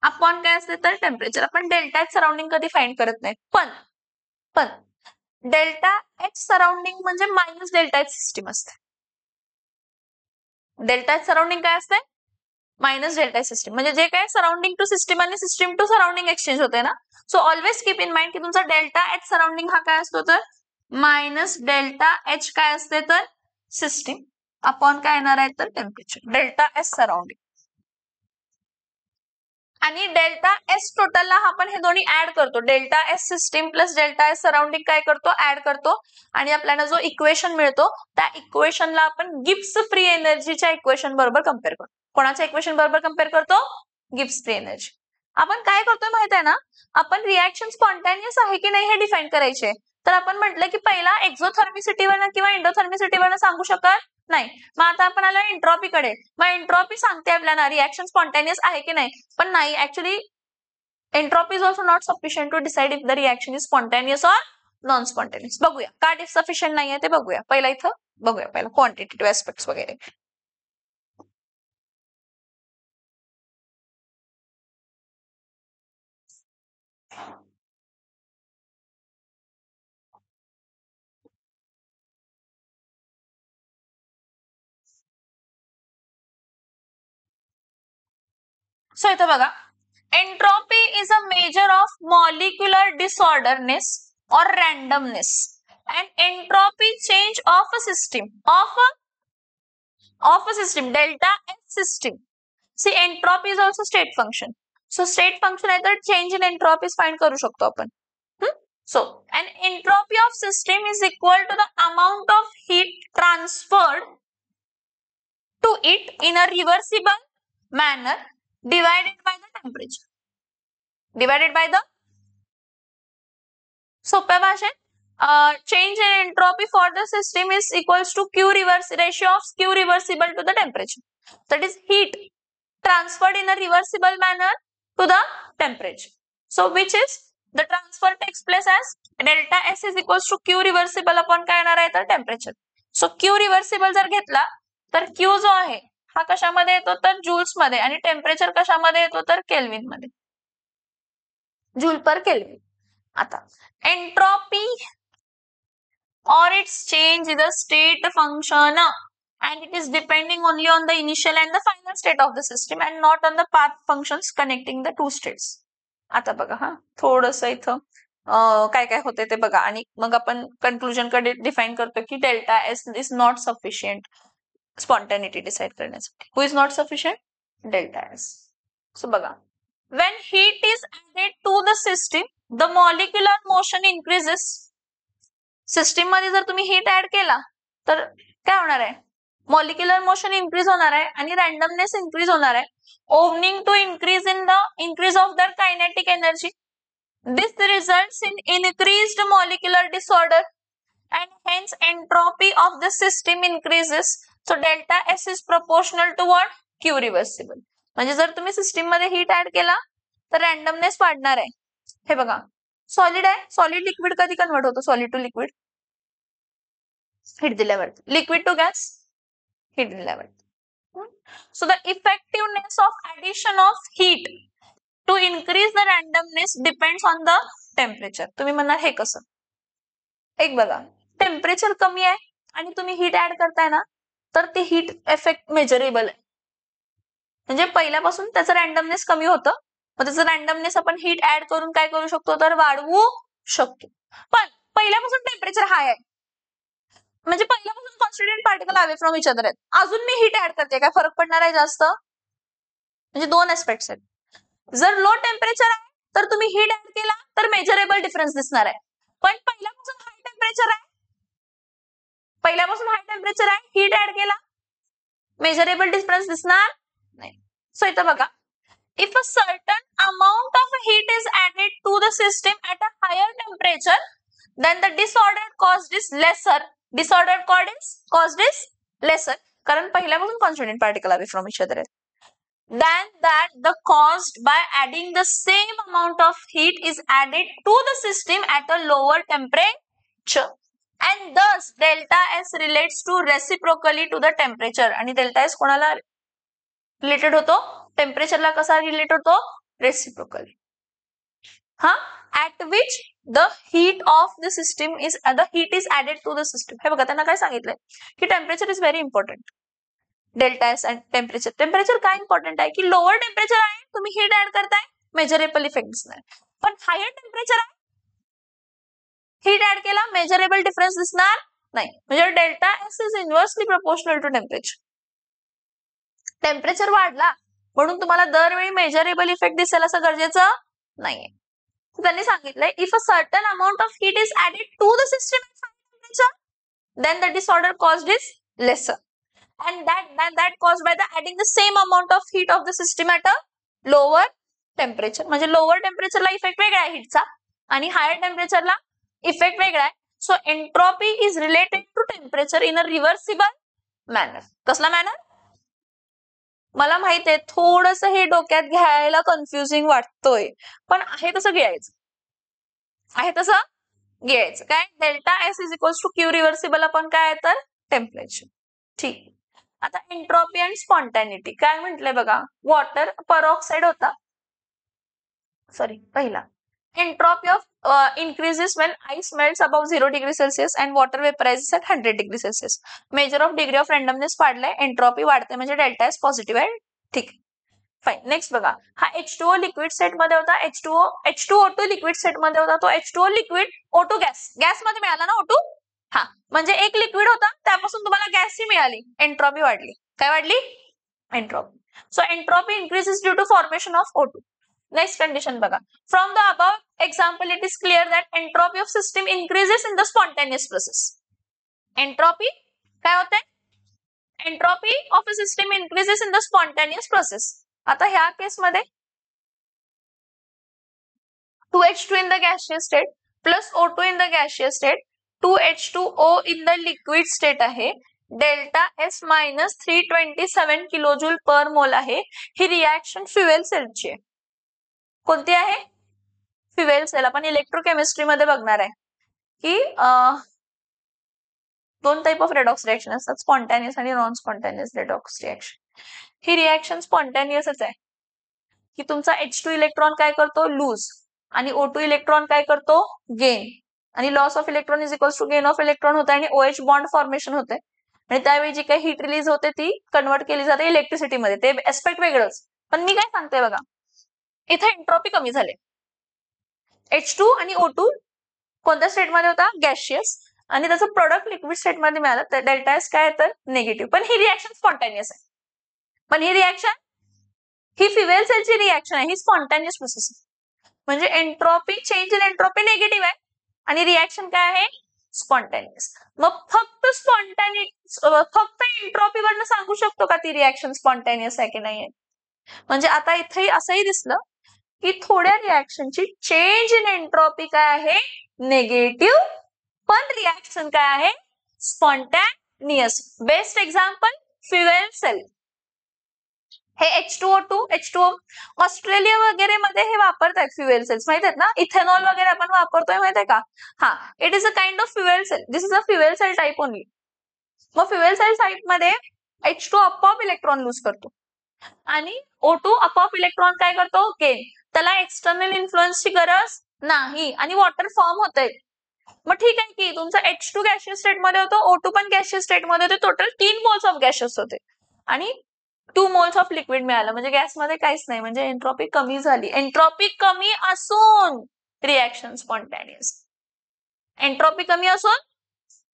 Speaker 1: अपॉन काय असते तर टेम्परेचर. आपण डेल्टा एच सराउंडिंग कधी फाइंड करत नाही पण डेल्टा एच सराउंडिंग म्हणजे मायनस डेल्टा एच सिस्टीम असते. डेल्टा एच सराउंडिंग काय असते मायनस डेल्टा एच सिस्टीम म्हणजे जे काय सराउंडिंग टू सिस्टीम आणि सिस्टीम टू सराउंडिंग एक्सचेंज होते ना. So always keep in mind की तुमचा डेल्टा एच सराउंडिंग हा काय असतो तर मायनस डेल्टा एच काय असते तर सिस्टीम अपॉन काय येणार आहे तर टेम्परेचर डेल्टा एच सराउंडिंग. आणि डेल्टा एस टोटलला आपण हे दोन्ही ऍड करतो. Delta S system plus delta S surrounding काय करतो ऍड करतो आणि आपल्याला जो इक्वेशन मिळतो त्या इक्वेशनला आपण गिब्स फ्री एनर्जीच्या इक्वेशन बरोबर कम्पेअर करतो. कोणाच्या इक्वेशन बरोबर कम्पेअर करतो गिब्स फ्री एनर्जी. आपण काय करतोय माहित आहे ना आपण रिॲक्शन स्पॉन्टेनियस आहे की नाही हे डिफाईन करायचे. तर आपण म्हटलं की पहिला एक्झोथर्मिसिटीवरनं किंवा एंडोथर्मिसिटीवरनं सांगू शकत नाही. मग आता आपण आलो एंट्रॉपीकडे. मग एंट्रॉपी सांगते आपल्याला रिॲक्शन स्पॉन्टेनियस आहे की नाही पण नाही actually entropy is also not sufficient to decide if the reaction is spontaneous or non spontaneous. बघूया का सफिशियंट नाहीये ते बघूया. पहिला इथं बघूया पहिला क्वांटिटेटिव्ह ऍस्पेक्ट्स वगैरे. सो इथं बघा entropy is a measure of molecular disorderness or randomness and entropy change of a system delta S system. See entropy is also state function. So state function आहे तर change in entropy find करू शकतो आपण. So an entropy of system is equal to the amount of heat transferred to it in a reversible manner divided by the temperature. Divided by the सोप्या भाषेत change in entropy for the system is equals to Q reverse ratio of Q reversible to the temperature. That is heat transferred in a reversible manner to the temperature. So which is the transfer takes place as delta S is equals to Q reversible upon काय येणार आहे तर temperature. So Q reversible जर घेतला तर Q जो आहे हा कशामध्ये येतो तर जूल्स मध्ये आणि टेम्परेचर कशामध्ये येतो तर केल्विन मध्ये. जूल पर केल्विन. आता entropy or its change is a state function and it is depending only on the initial and the final state of the system and not on the path functions connecting the two states. आता बघा हा थोडंसं इथं काय काय होते ते बघा आणि मग आपण कन्क्लुजन कडे डिफाइन करतो की delta S is not sufficient spontaneity decide करण्यासाठी. Who is not sufficient delta S. So बघा when heat is added to the system the molecular motion increases. System मध्ये जर तुम्ही हीट ऍड केला तर काय होणार आहे मॉलिक्युलर मोशन इन्क्रीज होणार आहे आणि रॅन्डमनेस इन्क्रीज होणार आहे ओव्हनिंग to increase of the kinetic energy. This results in increased molecular disorder and hence entropy of the system increases. So delta S is proportional to what? Q reversible. म्हणजे जर तुम्ही system मध्ये heat add केला तर randomness वाढणार आहे. हे बघा सॉलिड आहे सॉलिड लिक्विड कधी कन्वर्ट होतो सॉलिड टू लिक्विड हीट दिल्यावर लिक्विड टू गॅस हीट दिल्यावर. So the effectiveness of addition of heat to increase the randomness depends on the temperature. तुम्ही म्हणणार हे कसं एक बघा टेम्परेचर कमी आहे आणि तुम्ही हीट ऍड करताय ना तर ते हीट इफेक्ट मेजरेबल आहे. म्हणजे पहिल्यापासून त्याचं रॅन्डमनेस कमी होतं मग त्याचं रॅन्डमनेस आपण हीट ऍड करून काय करू शकतो तर वाढवू शकतो. पण पहिल्यापासून टेम्परेचर हाय आहे म्हणजे पहिल्यापासून constituent particle away from each other आहेत अजून मी हीट ऍड करते काय फरक पडणार आहे जास्त. म्हणजे दोन ऍस्पेक्ट्स आहेत. जर लो टेम्परेचर आहे तर तुम्ही हीट ऍड केला तर मेजरेबल डिफरन्स दिसणार आहे. पण पहिल्यापासून हाय टेम्परेचर आहे हीट ऍड केला मेजरेबल डिफरन्स दिसणार नाही. सो इथं बघा if a certain amount of heat is added to the system at a higher temperature then the disordered cost is lesser. Disordered cost is lesser कारण पहिल्यापासून constituent particle away from each other आहेत. than that the cost by adding the same amount of heat is added to the system at a lower temperature. And thus delta S relates to reciprocally to the temperature. आणि delta S कोणाला related होतो? टेम्परेचरला कसा relate होतो? Reciprocally. at which the heat of the system is added to the system. हे बघा त्यांना काय सांगितलंय की temperature is very important. Delta S and temperature काय इम्पॉर्टंट आहे की लोअर टेम्परेचर आहे तुम्ही हीट ऍड करताय मेजरेबल इफेक्ट दिसणार, पण हायर टेम्परेचर आहे हीट ऍड केला मेजरेबल डिफरन्स दिसणार नाही. म्हणजे delta S is inversely proportional to temperature. Temperature वाढला म्हणून तुम्हाला दरवेळी मेजरेबल इफेक्ट दिसेल असं गरजेचं नाहीये. त्यांनी सांगितलंय if a certain amount of heat is added to the system at high temperature then the disorder caused is lesser, and that caused by the adding the same amount of heat of the system at a lower temperature. म्हणजे lower टेम्परेचरला effect वेगळा आहे हीटचा आणि higher टेम्परेचरला effect वेगळा आहे. So entropy is related to temperature in a reversible manner. कसला मॅनर? मला माहित आहे थोडस हे डोक्यात घ्यायला कन्फ्युजिंग वाटतोय, पण आहे तसं घ्यायचं, आहे तसं घ्यायचं. काय delta S is equals to Q reversible आपण काय तर टेम्परेचर. ठीक. आता एंट्रोपी आणि स्पॉन्टॅनिटी काय म्हटलंय बघा. वॉटर परऑक्साइड होता, सॉरी पहिला entropy of increases when ice melts above 0 degree Celsius and water vaporizes at 100 degree Celsius. Measure of degree of randomness वाढलाय, एंट्रोपी वाढते म्हणजे डेल्टा एस पॉझिटिव्ह आहे. ठीक. फाईन. नेक्स्ट बघा हा H2O लिक्विड सेट मध्ये होता, H2O2 लिक्विड सेट मध्ये होता. तो H2O लिक्विड O2 गॅस मध्ये मिळाला ना O2. हा म्हणजे एक लिक्विड होता त्यापासून तुम्हाला गॅस ही मिळाली, एंट्रोपी वाढली. काय वाढली? Entropy. So entropy increases due to formation of O2. Next condition बघा. From the above example it is clear that entropy of system increases in the spontaneous process. Entropy काय होते? Entropy of a system increases in the spontaneous process. आता ह्या केसमध्ये 2H2 in the gaseous state plus O2 in the gaseous state, 2H2O in the liquid state आहे. Delta S minus 327 kilojoule पर मोल आहे. ही reaction fuel सेलची आहे. कोणती आहे? Fuel sale. आपण इलेक्ट्रोकेमिस्ट्री मध्ये बघणार आहे की दोन टाइप ऑफ रेडॉक्स रिएक्शन असतात, स्पॉन्टॅनियस आणि नॉन स्पॉन्टॅनियस रेडॉक्स रिएक्शन. ही रिएक्शन स्पॉन्टॅनियसच आहे की तुमचा H2 इलेक्ट्रॉन काय करतो? लूज, आणि O2 इलेक्ट्रॉन काय करतो? गेन. आणि loss of electron is equals to gain of electron होते आणि OH बॉन्ड फॉर्मेशन होते आणि त्यावेळी जी काही हीट रिलीज होते ती कन्वर्ट केली जाते इलेक्ट्रिसिटी मध्ये. ते एस्पेक्ट वेगळंच. पण मी काय सांगते बघा, इथे एंट्रोपी कमी झाले. H2 आणि O2 कोणत्या स्टेट मध्ये होता? गॅशियस, आणि त्याचं प्रोडक्ट लिक्विड स्टेट मध्ये मिळालं तर डेल्टा एस काय तर निगेटिव्ह. पण ही रिॲक्शन स्पॉन्टॅनियस आहे. पण ही रिॲक्शन ही फ्युएल सेलची रिॲक्शन आहे, ही स्पॉन्टॅनियस प्रोसेस आहे. म्हणजे entropy change in entropy negative आहे आणि रिॲक्शन काय आहे? स्पॉन्टॅनियस. मग फक्त एंट्रोपी वरनं सांगू शकतो का ती रिॲक्शन स्पॉन्टॅनियस आहे की नाही? म्हणजे आता इथे असंही दिसलं की थोड्या रिॲक्शनची चेंज इन एंट्रोपी काय आहे? निगेटिव्ह, पण रिॲक्शन काय आहे? Spontaneous. Best example fuel cell. हे H2O2 ऑस्ट्रेलिया वगैरे मध्ये हे वापरतात फ्युएल सेल्स, माहित आहेत ना? इथेनॉल वगैरे आपण वापरतोय माहित आहे का? हा, it is a kind of fuel cell. This is a fuel cell type only. मग फ्युएल सेल टाइप मध्ये H2 आपोआप इलेक्ट्रॉन लूज करतो आणि O2 आपोआप इलेक्ट्रॉन काय करतो? गेन. त्याला एक्सटर्नल इन्फ्लुएन्सची गरज नाही आणि वॉटर फॉर्म होते. मग ठीक आहे की तुमचा H2 गॅशियस स्टेट मध्ये होतो, O2 पण गॅशियस स्टेट मध्ये होते. टोटल 3 मोल्स ऑफ गॅशियस होते आणि 2 मोल्स ऑफ लिक्विड मिळालं. म्हणजे गॅसमध्ये काहीच नाही, म्हणजे एंट्रोपी कमी झाली. एंट्रोपी कमी असून रिॲक्शन स्पॉन्टॅनियस. एंट्रोपी कमी असून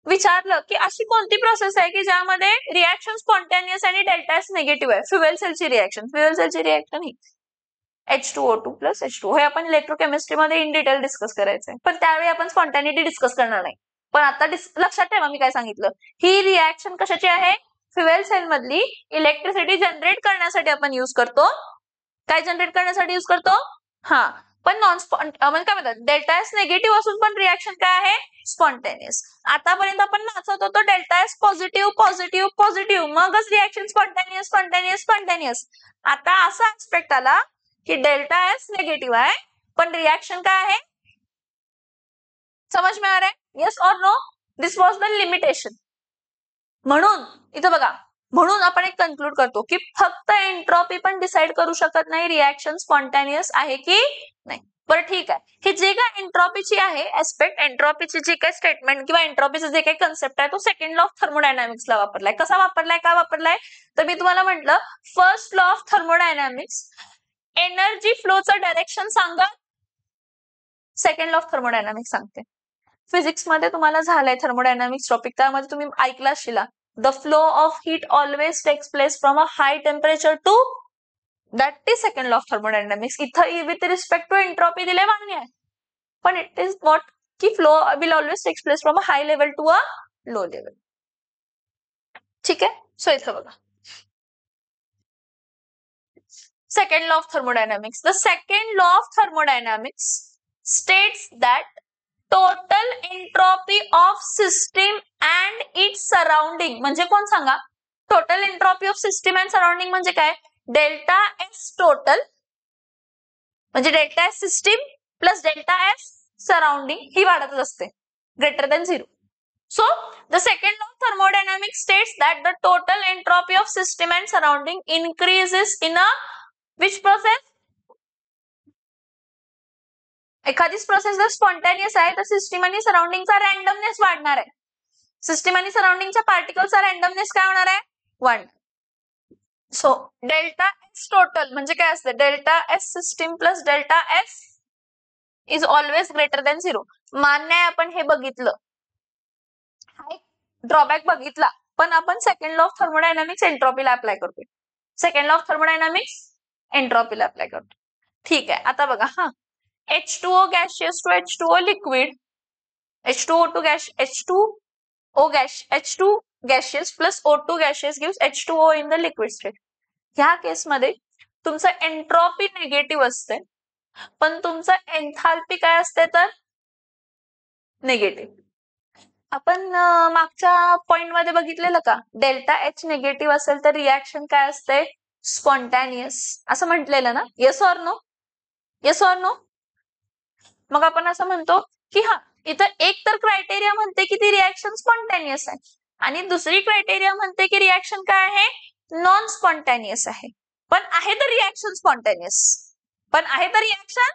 Speaker 1: विचारलं की अशी कोणती प्रोसेस आहे की ज्यामध्ये रिॲक्शन स्पॉन्टॅनियस आणि डेल्टा एस निगेटिव्ह आहे? फ्युएल सेलची रिॲक्शन. फ्युएल सेलची रिॲक्शन ही H2O2 प्लस H2O. हे आपण इलेक्ट्रोकेमिस्ट्री मध्ये इन डिटेल डिस्कस करायचंय, पण त्यावेळी आपण स्पॉन्टॅनिटी डिस्कस करणार नाही. पण आता लक्षात ठेवा मी काय सांगितलं. ही रिॲक्शन कशाची आहे? फ्युएल सेल मधली इलेक्ट्रिसिटी जनरेट करण्यासाठी आपण युज करतो. काय जनरेट करण्यासाठी युज करतो? हा, पण म्हणजे काय म्हणतात डेल्टा एस निगेटिव्ह असून पण रिॲक्शन काय आहे स्पॉन्टेनियस. आतापर्यंत आपण नाचत होतो delta S positive positive positive मगच रिॲक्शन स्पॉन्टेनियस स्पॉन्टेनियस स्पॉन्टेनियस. आता असा ऍस्पेक्ट आला की डेल्टा एस निगेटिव्ह आहे पण रिॲक्शन काय आहे समज में आ रहा है येस और no. This was the limitation. म्हणून इथं बघा म्हणून आपण एक कन्क्लूड करतो की फक्त एंट्रॉपी पण डिसाइड करू शकत नाही रिॲक्शन स्पॉन्टेनियस आहे की नाही. बरं ठीक आहे ही जे काय एंट्रॉपीची आहे ऍस्पेक्ट एंट्रॉपीची जी काही स्टेटमेंट किंवा एंट्रॉपीचा जे काही कन्सेप्ट आहे तो सेकंड लॉ ऑफ थर्मोडायनामिक्सला वापरलाय. कसा वापरलाय काय वापरलाय तर मी तुम्हाला म्हटलं first law of thermodynamics energy फ्लोचं डायरेक्शन सांगा. सेकंड लॉ ऑफ थर्मोडायनामिक्स सांगते. फिजिक्स मध्ये तुम्हाला झालंय थर्मोडायनामिक्स टॉपिक त्यामध्ये तुम्ही ऐकला असेल the flow of heat always takes place from a high temperature to that is second law of thermodynamics. इथं with respect to entropy दिले मान्य आहे पण it is what की flow will always takes place from a high level to a low level. ठीक आहे so इथं बघा second law of thermodynamics. The second law of thermodynamics states that total entropy of system and its surrounding म्हणजे कोण सांगा total entropy of system and surrounding म्हणजे काय delta S total म्हणजे delta S system plus delta S surrounding ही वाढतच असते greater than 0. So the second law of thermodynamics states that the total entropy of system and surrounding increases in a which process. एखादीच process जर spontaneous आहे तर system आणि सराउंडिंगचा randomness वाढणार आहे. सिस्टीम आणि सराउंडिंगच्या पार्टिकलचा रॅन्डमनेस काय होणार आहे 1. सो डेल्टा एस टोटल म्हणजे काय असतं delta S system plus delta S is always greater than 0. मान्य आहे आपण हे बघितलं हा एक ड्रॉबॅक बघितला पण आपण सेकंड लॉ ऑफ थर्मोडायनामिक्स एंट्रॉपीला अप्लाय करतोय. सेकंड लॉ ऑफ थर्मोडायनामिक्स एंट्रॉपीला अप्लाय करतो. ठीक आहे आता बघा हा H2O gaseous to H2O liquid, H2O to gas, H2O gas, H2 gaseous plus O2 gaseous gives H2O in the liquid state. ह्या केस मध्ये तुमचं एंट्रॉपी निगेटिव्ह असते पण तुमचं एन्थाल्पी काय असते तर निगेटिव्ह. आपण मागच्या पॉइंट मध्ये बघितलेलं का डेल्टा एच निगेटिव्ह असेल तर रिॲक्शन काय असते स्पॉन्टॅनियस असं म्हटलेलं ना yes or no yes or no. मग आपण असं म्हणतो की हा इथं एक तर क्रायटेरिया म्हणते की ती रिॲक्शन स्पॉन्टेनियस आहे आणि दुसरी क्रायटेरिया म्हणते की रिॲक्शन काय आहे नॉन स्पॉन्टेनियस आहे पण आहे तर रिॲक्शन स्पॉन्टेनियस पण आहे तर रिॲक्शन.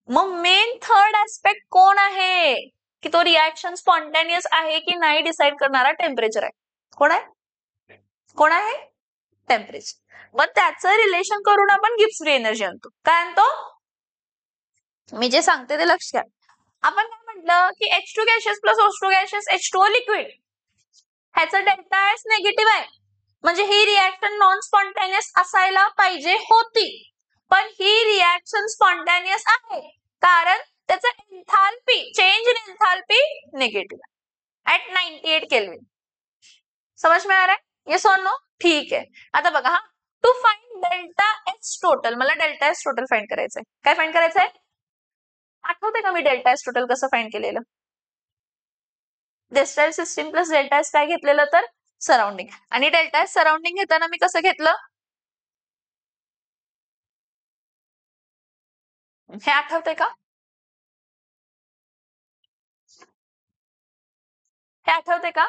Speaker 1: मग मेन थर्ड ऍस्पेक्ट कोण आहे की तो रिॲक्शन स्पॉन्टेनियस आहे की नाही डिसाइड करणारा टेम्परेचर आहे. कोण आहे टेम्परेचर. मग त्याचं रिलेशन करून आपण गिब्स फ्री एनर्जी आणतो. काय आणतो मी जे सांगते ते लक्ष घ्या. आपण काय म्हटलं की H2 gases plus O2 gases H2O liquid ह्याचं डेल्टा एस निगेटिव्ह आहे म्हणजे ही रिॲक्शन नॉन स्पॉन्टेनियस असायला पाहिजे होती पण ही रिॲक्शन स्पॉन्टेनियस आहे कारण त्याचं enthalpy change in enthalpy negative at 98 kelvin. समझ में आ रहा है येस और नो. ठीक आहे आता बघा हा to find delta H total मला डेल्टा एच टोटल फाइंड करायचंय. काय फाइंड करायचंय आठवते का मी डेल्टा एस टोटल कसं फाइंड केलेलं delta S system plus delta S काय घेतलेलं तर सराउंडिंग आणि डेल्टा एस सराउंडिंग घेताना मी कसं घेतलं हे आठवते का हे आठवते का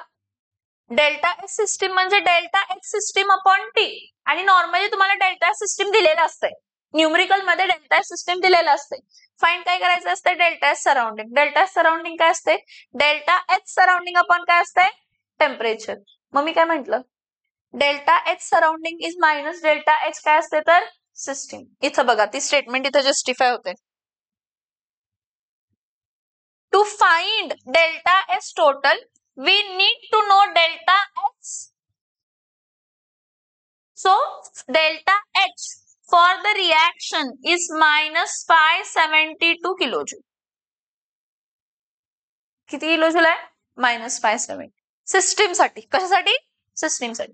Speaker 1: डेल्टा एस सिस्टीम म्हणजे delta H system upon T आणि नॉर्मली तुम्हाला डेल्टा एस सिस्टीम दिलेलं असतंय न्यूमरिकल मध्ये डेल्टा एस सिस्टीम दिलेलं असते. फाइंड काय करायचं असते delta S surrounding. Delta S surrounding काय असते डेल्टा एच सराउंडिंग अपॉन काय असते टेम्परेचर. मग मी काय म्हंटल delta H surrounding is minus delta H काय असते तर सिस्टीम. इथं बघा ती स्टेटमेंट इथं जस्टिफाय होते. To find delta S total we need to know delta H. So delta H for the reaction is minus 572 kilojoule. किती किलोजूल आहे minus 570 सिस्टीम साठी. कशासाठी सिस्टीम साठी.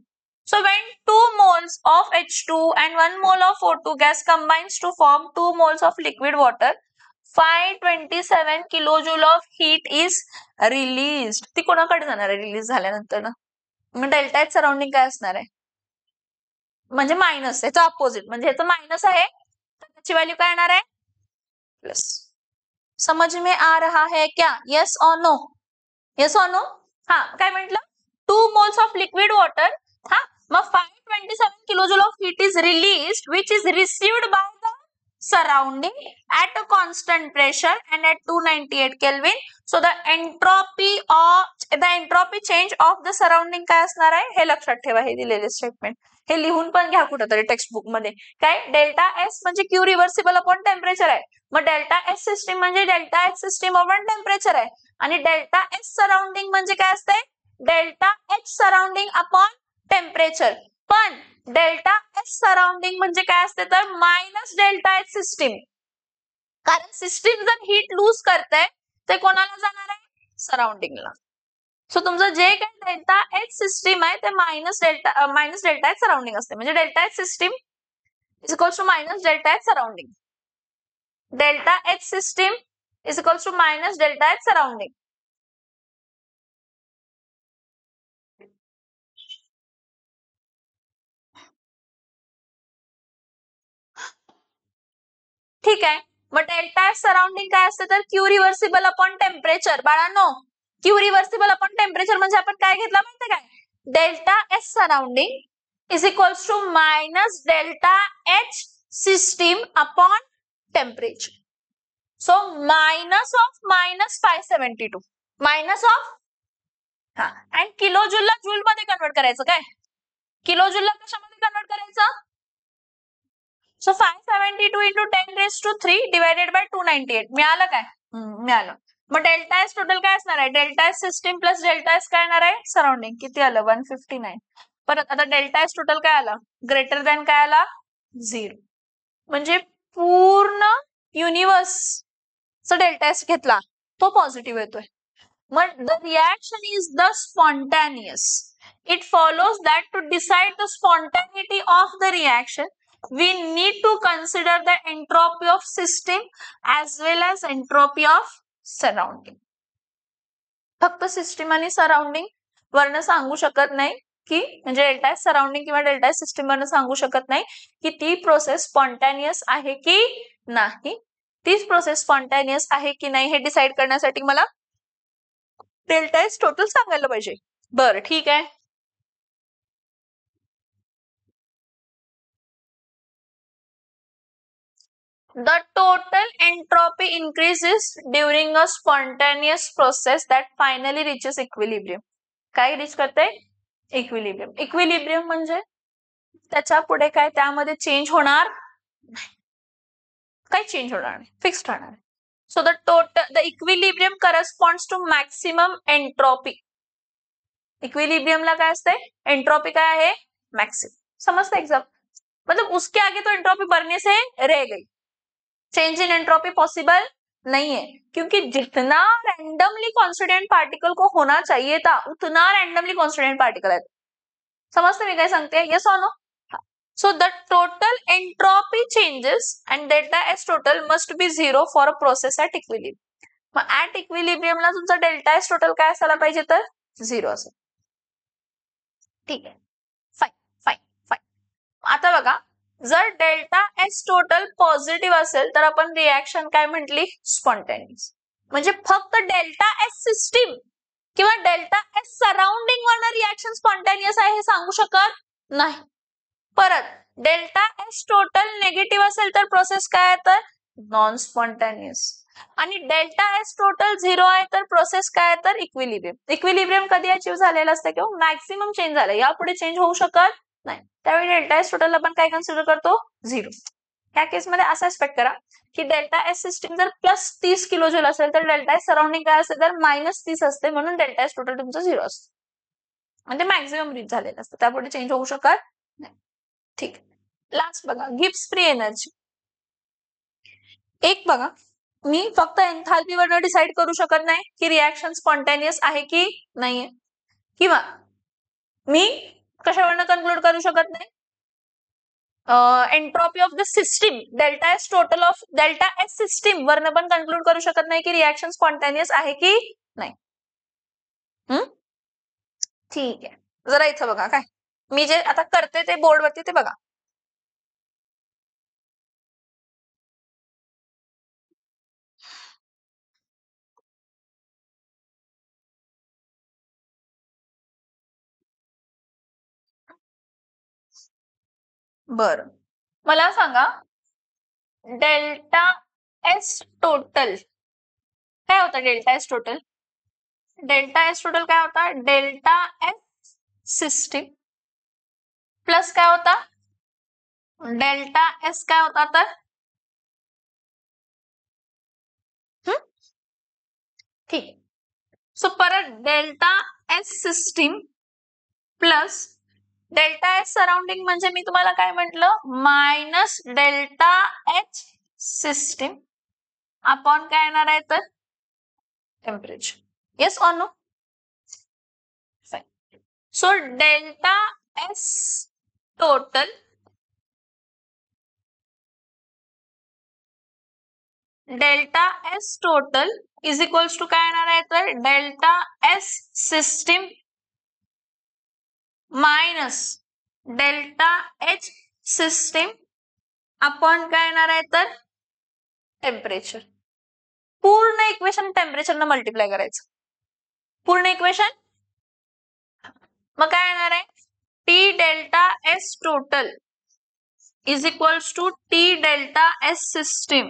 Speaker 1: So when 2 moles of H2 and 1 mole of O2 gas combines to form 2 moles of liquid water, 527 kilojoule of heat is released. ती कोणाकडे जाणार आहे release झाल्यानंतर ना? मग डेल्टा एच सराउंडिंग काय असणार आहे? म्हणजे मायनस, याचा अपोजिट, म्हणजे याचं मायनस आहे तर त्याची व्हॅल्यू काय येणार आहे? प्लस. समझ में आ रहा है क्या? येस और नो? येस और नो? हा, काय म्हटलं? 2 moles of liquid water, हा, मग 527 kilojoule of heat is released which is received by the surrounding at a constant pressure and at 298 Kelvin. So the entropy change of the surrounding काय असणार आहे? हे लक्षात ठेवा, हे दिलेले स्टेटमेंट. हे लिहून पण घ्या कुठेतरी टेक्स्ट बुक मध्ये. काय? डेल्टा एस म्हणजे क्यू रिव्हर्सिबल अपॉन टेम्परेचर आहे. मग डेल्टा एस सिस्टीम म्हणजे delta H system upon temperature आहे. आणि डेल्टा एस सराउंडिंग म्हणजे काय असते? Delta H surrounding upon temperature. पण डेल्टा एच सराउंडिंग म्हणजे काय असते तर मायनस डेल्टा एच सिस्टीम. कारण सिस्टीम जर हीट लूज करते ते कोणाला जाणार आहे? सराउंडिंगला. सो तुमचं जे काही डेल्टा एच सिस्टीम आहे ते मायनस डेल्टा एच सराउंडिंग असते. म्हणजे delta H system is equals to minus delta H surrounding. Delta H system is equals to minus delta H surrounding. ठीक आहे. मग डेल्टा एच सराउंडिंग काय असते तर क्यू रिव्हर्सिबल अपॉन टेम्परेचर. बाळांनो, Q reversible upon temperature म्हणजे आपण काय घेतलं माहिती काय? Delta H surrounding is equals to minus delta H system upon temperature. So minus of minus 572 minus of, हा, अँड किलोजूलला जूल मध्ये कन्वर्ट करायचं. काय? किलोजूलला कशामध्ये कन्वर्ट करायचं? So 572 into 10 raised to 3 divided by 298. मिळालं काय? मिळालं. मग डेल्टा एस टोटल काय असणार आहे? Delta S system plus delta S काय येणार आहे? सराउंडिंग. किती आलं? 159. परत आता डेल्टा एस टोटल काय आलं? ग्रेटर दॅन काय आला? 0. म्हणजे पूर्ण युनिवर्स डेल्टा एस घेतला तो पॉझिटिव्ह येतोय. मग the reaction is the spontaneous. It follows that to decide the spontaneity of the reaction we need to consider the entropy of system as well as entropy of surrounding. फक्त system आणि surrounding वरनं सांगू शकत नाही की, म्हणजे delta S surrounding किंवा delta S system वरनं सांगू शकत नाही की ती प्रोसेस स्पॉन्टॅनियस आहे की नाही. तीच प्रोसेस स्पॉन्टॅनियस आहे की नाही हे डिसाइड करण्यासाठी मला डेल्टा एस टोटल सांगायला पाहिजे. बरं, ठीक आहे. The total entropy increases during a spontaneous process that finally reaches equilibrium. काय रीच करते? इक्विलिब्रियम. इक्विलिब्रियम म्हणजे त्याच्या पुढे काय त्यामध्ये चेंज होणार नाही. काही चेंज होणार नाही, फिक्स्ड राहणार. So the equilibrium corresponds to maximum entropy. इक्विलिब्रियमला काय असते? एंट्रोपी काय आहे? मॅक्सिमम. समजतं एक्झाम? मतलब उसके आगे तो एंट्रोपी बढ़ने से रह गई. चेंज इन एंट्रोपी पॉसिबल नहीं है, क्योंकि जितना रैंडमली कॉन्स्टिट्यूएंट पार्टिकल को होना चाहिए था उतना रैंडमली कॉन्स्टिट्यूएंट पार्टिकल है. समझते मी काय सांगते? यस और no? So the total entropy changes and delta S total must be 0 for a process at equilibrium. मग ॲट इक्विलिब्रियमला तुमचा डेल्टा एस टोटल काय असायला पाहिजे तर 0 असेल. ठीक आहे, फाईन फाईन फाईन. आता बघा, जर डेल्टा एस टोटल पॉझिटिव्ह असेल तर आपण रिएक्शन काय म्हटली? स्पॉन्टॅनियस. म्हणजे फक्त डेल्टा एस सिस्टीम किंवा डेल्टा एस सराउंडिंग वरनं रिएक्शन स्पॉन्टॅनियस आहे हे सांगू शकत नाही. परत डेल्टा एस टोटल नेगेटिव्ह असेल तर प्रोसेस काय आहे तर नॉन स्पॉन्टॅनियस. आणि डेल्टा एस टोटल 0 आहे तर प्रोसेस काय आहे तर इक्विलिब्रियम. इक्विलिब्रियम कधी अचीव्ह झालेलं असतं किंवा मॅक्सिमम चेंज झालं, यापुढे चेंज होऊ शकत नाही. त्यावेळी डेल्टा एस टोटल आपण काय कन्सिडर करतो? 0. या केसमध्ये असं एक्सपेक्ट करा की डेल्टा एस सिस्टीम जर प्लस 30 किलोजूल असेल तर डेल्टा एस सराउंडिंग काय असेल तर मायनस 30 असते, म्हणून डेल्टा एस टोटल तुमचं 0 असतं. म्हणजे मॅक्सिमम रीच झालेलं असतं, त्यापुढे चेंज होऊ शकत नाही. ठीक. लास्ट बघा, गिब्स फ्री एनर्जी. एक बघा, मी फक्त एन्थाल्पी वरनं डिसाइड करू शकत नाही की रिएक्शन स्पॉन्टॅनियस आहे की नाहीये, किंवा मी कशावरनं कन्क्लूड करू शकत नाही? Entropy of the system delta S total of delta S system वरनं पण कन्क्लूड करू शकत नाही की रिएक्शन स्पॉन्टेनियस आहे की नाही. ठीक आहे, जरा इथं बघा काय मी जे आता करते ते बोर्डवरती ते बघा. बर, मला सांगा डेल्टा एस टोटल काय होता? डेल्टा एस टोटल काय होता? डेल्टा एस सिस्टीम प्लस काय होता? डेल्टा एस काय होता तर? ठीक आहे. सो परत delta S system plus delta H surrounding म्हणजे मी तुम्हाला काय म्हटलं? Minus delta H system upon काय येणार आहे तर? Temperature. Yes or no? So delta S total is equals to काय येणार आहे तर? Delta S system minus delta H system upon काय येणार आहे तर? टेम्परेचर. पूर्ण इक्वेशन टेम्परेचरनं मल्टिप्लाय करायचं. पूर्ण इक्वेशन मग काय येणार आहे? T delta S total is equals to T delta S system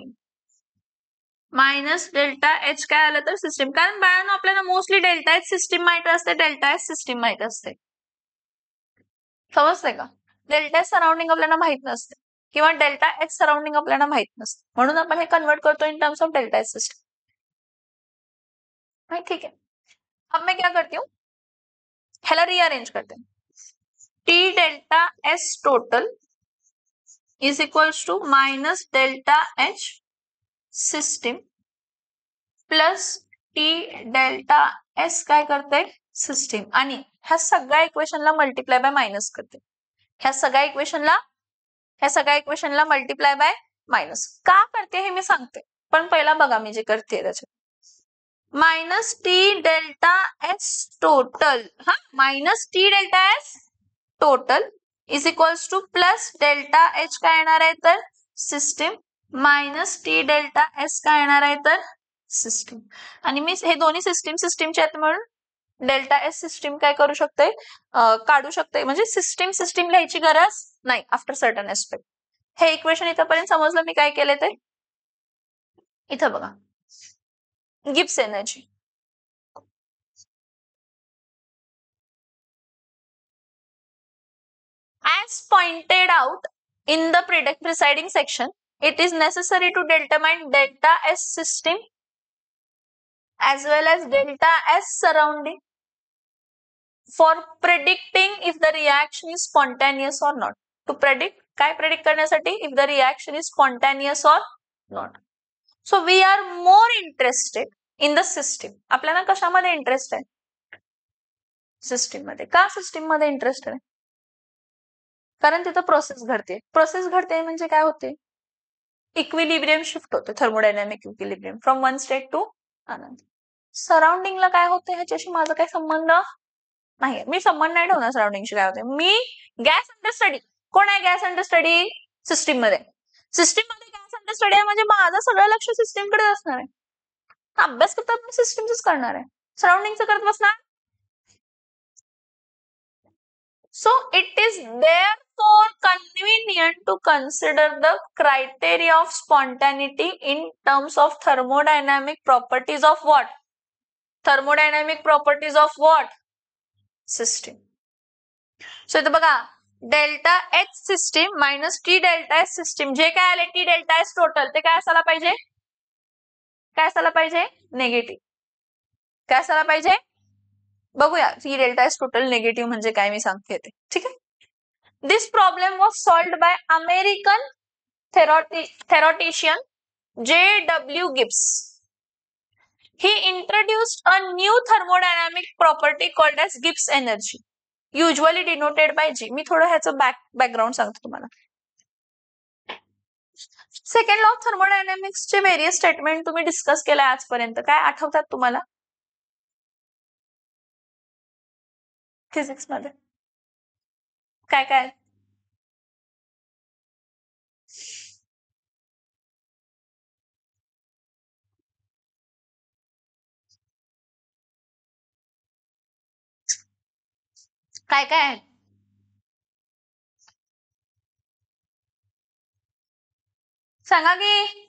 Speaker 1: minus delta H काय आलं तर सिस्टीम. कारण बाळांनो आपल्याला मोस्टली डेल्टा एच सिस्टीम माहित असते, डेल्टा एस सिस्टीम माहित असते. समजते का? डेल्टा एस सराउंडिंग आपल्याला माहित नसते किंवा डेल्टा एच सराउंडिंग आपल्याला माहित नसते, म्हणून आपण हे कन्वर्ट करतो in terms of delta S system. ठीक है, अब मैं क्या करती हूँ, हेला रीअरेंज करते हैं. T delta S total is equals to minus delta H system plus T delta S काय करते? सिस्टीम. आणि ह्या सगळ्या इक्वेशनला मल्टिप्लाय बाय मायनस करते. ह्या सगळ्या इक्वेशनला मल्टिप्लाय बाय मायनस का करते हे मी सांगते, पण पहिला बघा मी जे करते त्याच्यात. Minus T delta S total minus T delta S total is equals two plus delta H काय येणार आहे तर? System minus T delta S काय येणार आहे तर? सिस्टीम. आणि मी हे दोन्ही सिस्टीमचे आहेत म्हणून डेल्टा एस सिस्टीम काय करू शकते? काढू शकते. म्हणजे सिस्टीम लिहायची गरज नाही आफ्टर सर्टन एस्पेक्ट. हे इक्वेशन इथपर्यंत समजलं मी काय केले ते? इथं बघा, Gibbs energy as pointed out in the preceding section, it is necessary to determine delta S system as well as delta S surrounding for predicting if the reaction is spontaneous or not. To predict, काय predict करण्यासाठी? If the reaction is spontaneous or not. So we are more interested in the system. आपल्याला कशामध्ये interest आहे? System मध्ये. का system मध्ये interest आहे? कारण तिथं प्रोसेस घडते म्हणजे काय होते? इक्विलिब्रियम शिफ्ट होते, thermodynamic equilibrium from one state to another. सराउंडिंगला काय होते ह्याच्याशी माझा काही संबंध नाही. मी संबंध नाही ठेवणार सराउंडिंगशी काय होते. मी गॅस अंडर स्टडी. कोण आहे गॅस अंडर स्टडी? सिस्टीम मध्ये गॅस अंडर स्टडी आहे म्हणजे माझं सगळं लक्ष सिस्टीम कडे असणार आहे. अभ्यास करतात मी सिस्टीमच करणार आहे, सराउंडिंगचं करत बसणार. So it is therefore convenient to consider the criteria of spontaneity in terms of thermodynamic properties of what? Thermodynamic properties of what? System. So इथं बघा, delta H system minus T delta S system जे काय आले T delta S total ते काय असायला पाहिजे? Negative. काय असायला पाहिजे? बघूया T delta S total negative म्हणजे काय मी सांगते ते. ठीक आहे. This problem was solved by American theoretician J.W. Gibbs. He introduced a new thermodynamic property called as Gibbs energy. Usually denoted by G. मी थोडं ह्याचं बॅकग्राऊंड सांगते तुम्हाला. सेकंड लॉ ऑफ थर्मोडायनॅमिक्सचे व्हेरियस स्टेटमेंट तुम्ही डिस्कस केलाय आजपर्यंत. काय आठवतात तुम्हाला फिजिक्स मध्ये? काय काय काय काय आहे? सांगा की.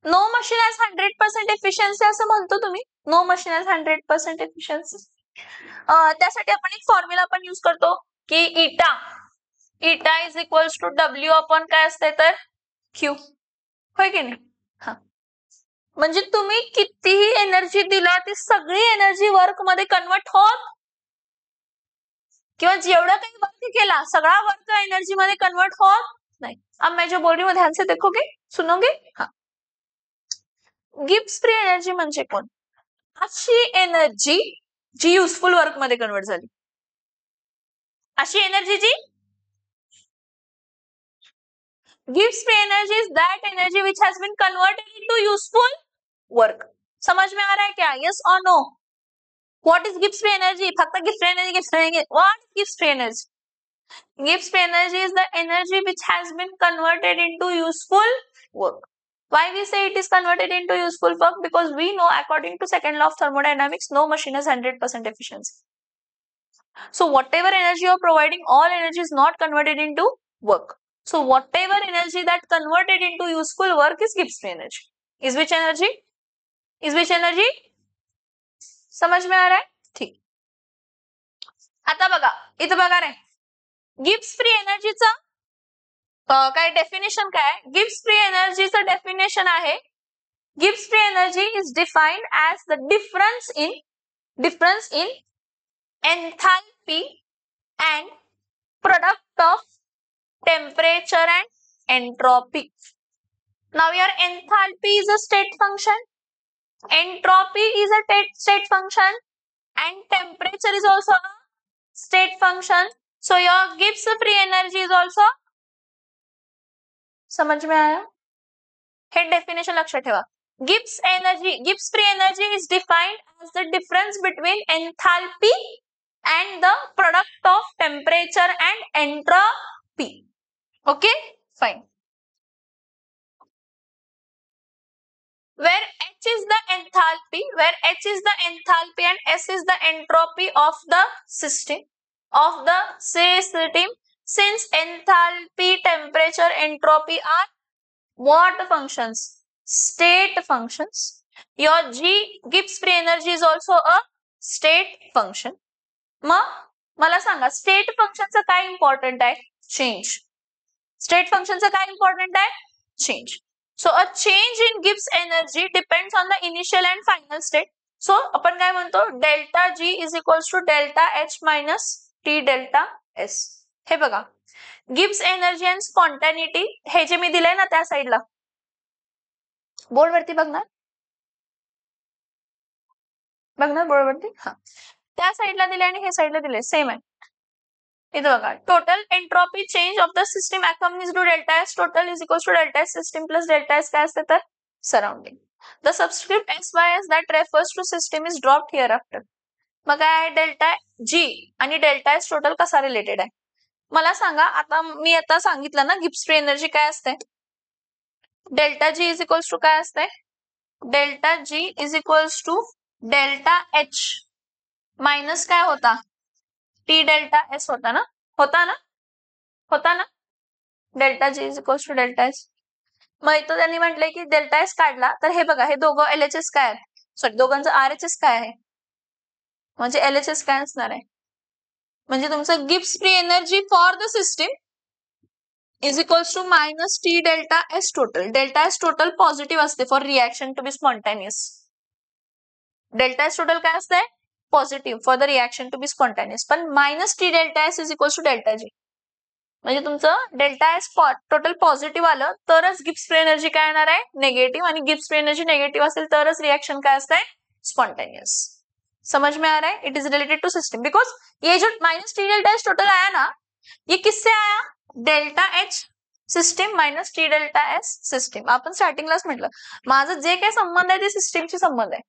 Speaker 1: नो मशीन हॅज 100% एफिशियन्सी असं म्हणतो तुम्ही. No machine has 100% efficiency. त्यासाठी आपण एक फॉर्म्युला पण यूज करतो की eta is equals to W upon काय असते तर क्यू. होय की नाही? हा. म्हणजे तुम्ही कितीही एनर्जी दिला ती सगळी एनर्जी वर्क मध्ये कन्वर्ट होत, किंवा जेवढा काही वर्क केला सगळा वर्क एनर्जी मध्ये कन्वर्ट होत नाही. अब मैं जो बोल रही हूँ ध्यान से देखोगे, सुनोगे. हाँ. गिब्स फ्री एनर्जी म्हणजे कोण? अशी एनर्जी जी युजफुल वर्क मध्ये कन्वर्ट झाली. अशी energy G gives free energy is that energy which has bin converted into useful work. समझ में आ रहा है क्या? यस और no? What is gives free energy? फक्त gives free energy, gives free energy. What is gives free energy? Gibbs free energy is the energy which has been converted into useful work. Why we say it is converted into useful work? Because we know according to second law of thermodynamics, no machine has 100% efficiency. So whatever energy you are providing, all energy is not converted into work. So whatever energy that converted into useful work is Gibbs free energy. Is which energy? Is which energy? समझ में आ रहा है? ठीक. आता बघा, इथं बघा रे. गिब्स फ्री एनर्जीचा काय डेफिनेशन काय? गिब्स फ्री एनर्जीचं डेफिनेशन आहे, Gibbs free energy is defined as the difference in enthalpy and product of temperature and entropy. Now your enthalpy is a state function, entropy is a state function, and temperature is also a state function. So your Gibbs free energy is also. समझ में आया? हे definition लक्षात ठेवा. Gibbs free energy is defined as the difference between enthalpy and the product of temperature and entropy. Okay, fine. Where H is the enthalpy and S is the entropy of the system. Since enthalpy, temperature, entropy are what functions? State functions. Your Gibbs free energy is also a state function. मला सांगा, state फंक्शनचं काय important आहे? Change. State फंक्शनचं काय important आहे? Change. So a change in Gibbs energy depends on the initial and final state. So आपण काय म्हणतो? Delta G is equals to delta H minus T delta S. हे बघा, Gibbs energy and spontaneity हे जे मी दिलंय ना त्या साईडला, बोर्डवरती बघणार बोर्डवरती. हा, त्या साईडला दिले आणि हे साईडला दिले, सेम आहे. इथं बघा, total entropy change of the system accompanies to delta S total is equals to delta S system plus delta S काय असते तर surrounding. The subscript S Y S that refers to system is dropped here after. मग काय delta G आणि delta S total कसा related आहे मला सांगा. आता मी सांगितलं ना गिब्स फ्री एनर्जी काय असते. Delta G is equals to काय असते? Delta G is equals to delta H minus काय होता? टी डेल्टा एस होता ना. Delta G is equals to delta S. मग इथं त्यांनी म्हटलंय की डेल्टा एस काढला तर हे बघा, हे दोघं एलएचएस काय आहे, सॉरी दोघांचं आरएचएस काय आहे, म्हणजे एलएचएस काय असणार आहे, म्हणजे तुमचं Gibbs free energy for the system is equals to minus T delta S total. Delta S total positive असते for reaction to be spontaneous. Delta S total काय असते? Positive for the reaction to be spontaneous. पण minus T delta S is equals to delta G, म्हणजे तुमचं delta S total positive आलं तरच Gibbs free energy काय येणार आहे? निगेटिव्ह. आणि गिब्स फ्री एनर्जी निगेटिव्ह असेल तरच रिएक्शन काय असते? स्पॉन्टॅनियस. समझ में आ रहा है? It is related to system because ये जो minus T delta H total आया ना, ये किससे आया? Delta H system minus T delta S system. आपण स्टार्टिंगलाच म्हटलं माझं जे काही संबंध आहे ते सिस्टीमशी संबंध आहे.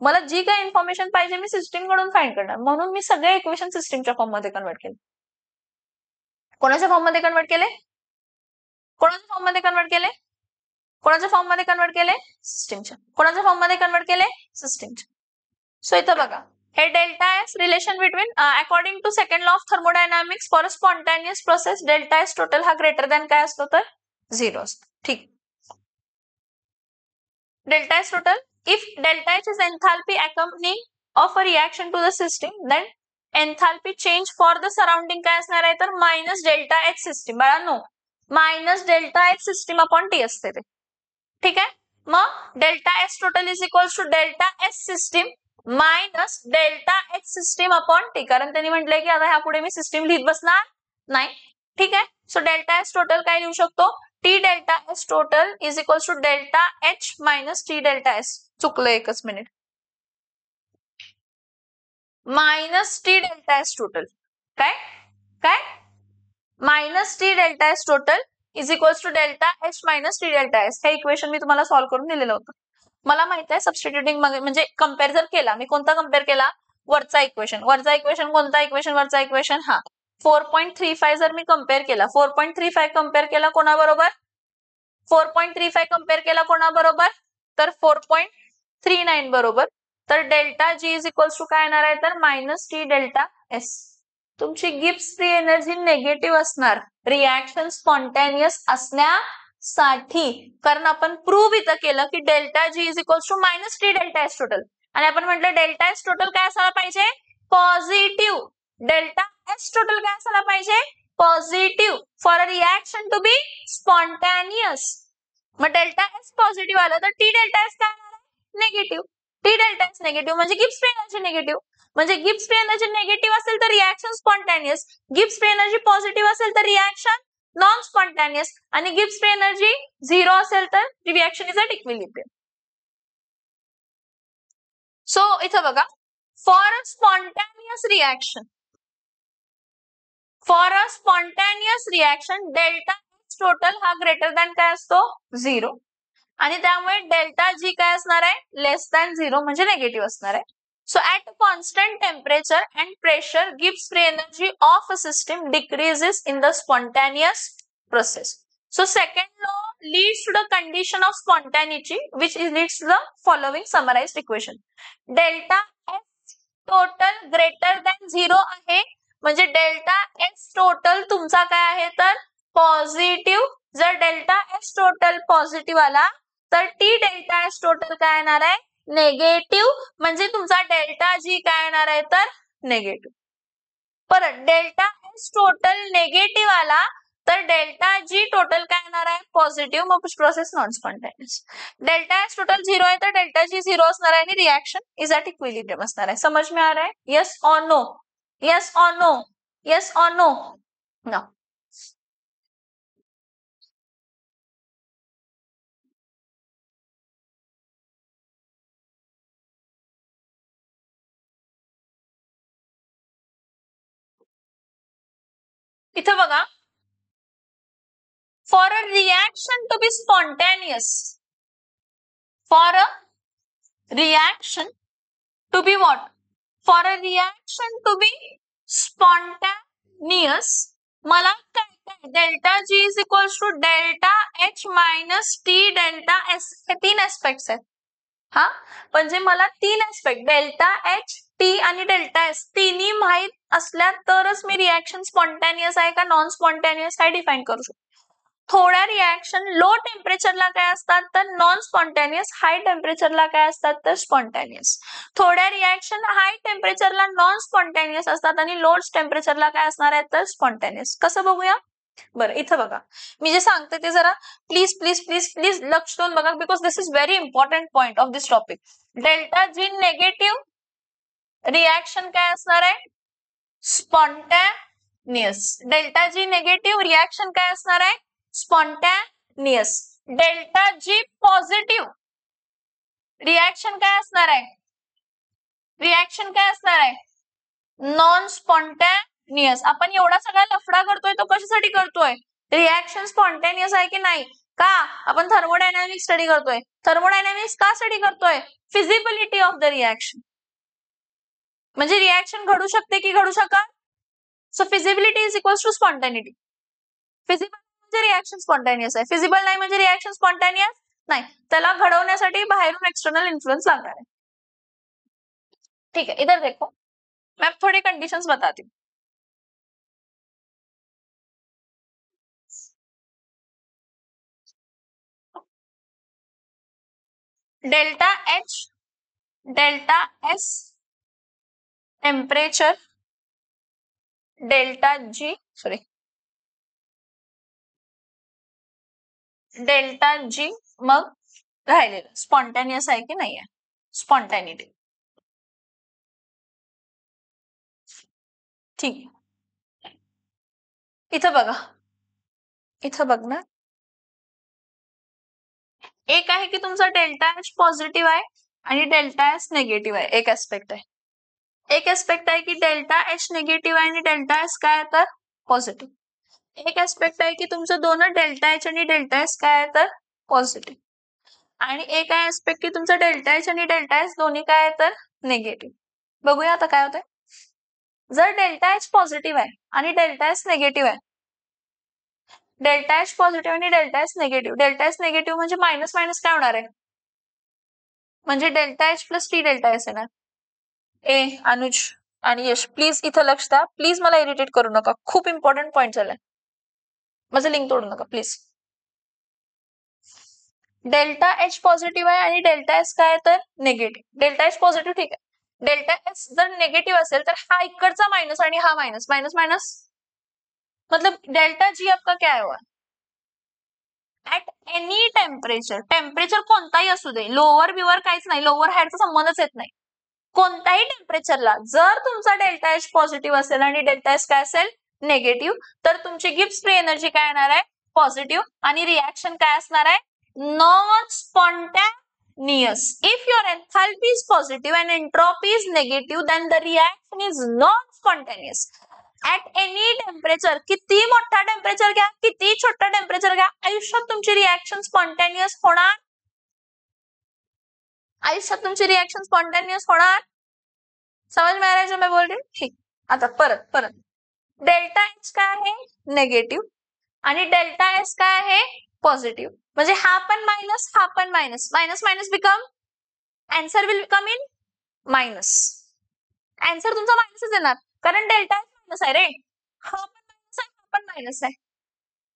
Speaker 1: मला जी काही इन्फॉर्मेशन पाहिजे मी सिस्टीम कडून फाइंड करणार, म्हणून मी सगळे इक्वेशन सिस्टीमच्या फॉर्म मध्ये कन्वर्ट केले. कोणाच्या फॉर्म मध्ये कन्वर्ट केले? कोणाच्या फॉर्म मध्ये कन्वर्ट केले? कोणाच्या फॉर्म मध्ये कन्वर्ट केले? सिस्टीमच्या. कोणाच्या फॉर्म मध्ये कन्वर्ट केले? सिस्टीमच्या. सो इथं बघा हे delta S relation between according to second law of thermodynamics for a spontaneous process delta S total हा ग्रेटर दॅन काय असतो तर 0 असतो. ठीक. Delta S total if delta H is enthalpy accompanying of a reaction to the system then enthalpy change for the surrounding काय असणार आहे तर मायनस डेल्टा एच सिस्टीम. बाळांनो minus delta H system upon T असते ते. ठीक आहे. मग delta S total is equals to delta S system minus delta H system upon T. कारण त्यांनी म्हटलंय की आता ह्या पुढे मी सिस्टीम लिहित बसणार नाही. ठीक आहे. सो डेल्टा एस टोटल काय लिहू शकतो? T delta S total is equals to delta H minus T delta S. चुकलं एकच minute. Minus T delta S total काय काय minus T delta S total is equals to delta H minus T delta S. हे equation मी तुम्हाला solve करून दिलेलं होतं. मला माहित आहे सबस्टिट्युटिंग म्हणजे कम्पेअर जर केला मी कोणता कम्पेअर केला? वरचा इक्वेशन. वरचा इक्वेशन कोणता इक्वेशन? वरचा इक्वेशन हा 4.35 जर मी कम्पेअर केला 4.35 कम्पेअर केला कोणाबरोबर? 4.35 कम्पेअर केला कोणाबरोबर तर 4.39 बरोबर. तर delta G is equals to काय येणार आहे तर मायनस टी डेल्टा एस. तुमची गिब्स फ्री एनर्जी नेगेटिव्ह असणार रिएक्शन स्पॉन्टेनियस असण्यासाठी. कारण आपण प्रूव्ह इथं केलं की delta G is equals to minus T delta S total. आणि आपण म्हटलं डेल्टा एस टोटल काय असायला पाहिजे? पॉझिटिव्ह. डेल्टा एस टोटल काय असायला पाहिजे? Positive for a reaction to be spontaneous. मग डेल्टा एस पॉझिटिव्ह आलं तर टी डेल्टा एस काय येणार आहे? Negative. T delta S negative म्हणजे गिब्स फ्री एनर्जी निगेटिव्ह. म्हणजे गिब्स फ्री एनर्जी निगेटिव्ह असेल तर reaction spontaneous. Gibbs free energy positive असेल तर रिएक्शन नॉन स्पॉन्टेनियस. आणि गिब्स फ्री एनर्जी 0 असेल तर reaction is at equilibrium. So इथं बघा for a spontaneous reaction delta H total हा ग्रेटर दॅन काय असतो? 0. आणि त्यामुळे डेल्टा जी काय असणार आहे? लेस दॅन 0 म्हणजे निगेटिव्ह असणार आहे. So at constant temperature and pressure gives free energy of a system decreases in the spontaneous process. So second law leads to the condition of spontaneity which leads to the following summarized equation. Delta S total greater than 0 आहे म्हणजे delta S total तुमचा काय आहे तर positive. जर delta S total positive आला तर T delta S total काय येणार आहे? नेगेटिव्ह. म्हणजे तुमचा डेल्टा जी काय येणार आहे तर नेगेटिव्ह. परत डेल्टा एस टोटल नेगेटिव्ह आला तर डेल्टा जी टोटल काय येणार आहे? पॉझिटिव्ह. मग process non spontaneous. Delta S total 0 आहे तर डेल्टा जी 0 असणार आहे आणि रिएक्शन इज एट इक्विलिब्रियम असणार आहे. समझ में आ रहा है? यस और नो? यस और नो? यस और नो? नो. इथं बघा for a reaction to be spontaneous, for a reaction to be what? For a reaction to be spontaneous मला काय delta G is equals to delta H minus T delta S हे 3 aspects आहेत. हा म्हणजे मला 3 aspect delta H T आणि delta S तिन्ही माहित असल्या तरच मी रिएक्शन स्पॉन्टेनियस आहे का नॉन स्पॉन्टेनियस आहे डिफाइन करू शकतो. थोड्या रिएक्शन लो टेम्परेचरला काय असतात तर नॉन स्पॉन्टेनियस. हाय टेम्परेचरला काय असतात तर स्पॉन्टेनियस. थोड्या रिएक्शन हाय टेम्परेचरला नॉन स्पॉन्टेनियस असतात आणि लो टेम्परेचरला काय असणार आहे तर स्पॉन्टेनियस. कसं बघूया? बरं इथं बघा मी जे सांगते ते जरा प्लीज प्लीज प्लीज प्लीज लक्ष देऊन बघा because this is very important point of this topic. Delta G negative reaction काय असणार आहे? Spontaneous. Delta G negative reaction काय असणार आहे? Spontaneous. Delta G positive reaction काय असणार आहे? रिॲक्शन काय असणार आहे? Non spontaneous. आपण एवढा सगळा लफडा करतोय तो कशासाठी करतोय? रिॲक्शन स्पॉन्टॅनियस आहे की नाही? का? आपण थर्मोडायनामिक्स स्टडी करतोय. थर्मोडायनामिक्स का स्टडी करतोय? Feasibility of the reaction. म्हणजे रिॲक्शन घडू शकते की घडू शकत? So feasibility is equals to spontaneity. Feasible म्हणजे रिॲक्शन स्पॉन्टॅनियस आहे, फिजिबल नाही म्हणजे रिॲक्शन स्पॉन्टॅनियस नाही. त्याला घडवण्यासाठी बाहेरून एक्सटर्नल इन्फ्लुएंस लागणार आहे. ठीक है, इधर देखो, मैं थोड़ी कंडीशंस बताती हूँ. Delta H, delta S temperature, delta G sorry delta G मग राहिलेलं स्पॉन्टॅनियस आहे की नाही आहे? स्पॉन्टॅनिटी. ठीक आहे. इथं बघा, इथं बघ ना, एक आहे की तुमचा डेल्टा एच पॉझिटिव्ह आहे आणि डेल्टा एस निगेटिव्ह आहे. एक ऍस्पेक्ट आहे. एक ऍस्पेक्ट आहे की डेल्टा एच निगेटिव्ह आहे आणि डेल्टा एस काय आहे तर पॉझिटिव्ह. एक ऍस्पेक्ट आहे की तुमचं दोन डेल्टा एच आणि डेल्टा एस काय आहे तर पॉझिटिव्ह. आणि एक आहे ऍस्पेक्ट की तुमचं डेल्टा एच आणि डेल्टा एस दोन्ही काय आहे तर निगेटिव्ह. बघूया आता काय होतंय. जर डेल्टा एच पॉझिटिव्ह आहे आणि डेल्टा एस निगेटिव्ह आहे, डेल्टा एच पॉझिटिव्ह आणि delta S negative, delta S negative म्हणजे मायनस मायनस काय होणार आहे? म्हणजे delta H plus T delta S येणार. ए अनुज आणि यश प्लीज इथं लक्ष द्या. प्लीज मला इरिटेट करू नका. खूप इम्पॉर्टंट पॉईंट झालाय. माझं लिंक तोडू नका प्लीज. डेल्टा एच पॉझिटिव्ह आहे आणि डेल्टा एस काय आहे तर निगेटिव्ह. डेल्टा एच पॉझिटिव्ह ठीक आहे. डेल्टा एस जर निगेटिव्ह असेल तर हा इकडचा मायनस आणि हा मायनस, मायनस मायनस मतलब डेल्टा जी आपका क्या हुआ? ऍट एनी टेम्परेचर, टेम्परेचर कोणताही असू दे, लोअर बिवर काहीच नाही, लोअर हायरचा संबंधच येत नाही. कोणत्याही टेम्परेचरला जर तुमचा डेल्टा एच पॉझिटिव्ह असेल आणि डेल्टा एस काय असेल निगेटिव्ह, तर तुमची गिब्स फ्री एनर्जी काय येणार आहे? पॉझिटिव्ह. आणि रिॲक्शन काय असणार आहे? Non spontaneous. If your enthalpy is positive and entropy is negative, then the reaction is non spontaneous. At any temperature, किती मोठा टेम्परेचर घ्या, किती छोटा टेम्परेचर घ्या, आयुष्यात तुमची रिॲक्शन स्पॉन्टॅनियस होणार. आयुष्यात तुमची रिॲक्शन स्पॉन्टॅनियस होणार. समझ में आ रहा है जो मैं बोल रही हूँ? ठीक. आता परत परत डेल्टा एच काय आहे? निगेटिव्ह आणि डेल्टा एस काय आहे? पॉझिटिव्ह. म्हणजे हा पण मायनस, हा पण minus, minus minus become answer will come in minus. Answer तुमचा मायनसच येणार कारण डेल्टा एच मायनस आहे रे. हा पण मायनस आहे, हा पण मायनस आहे.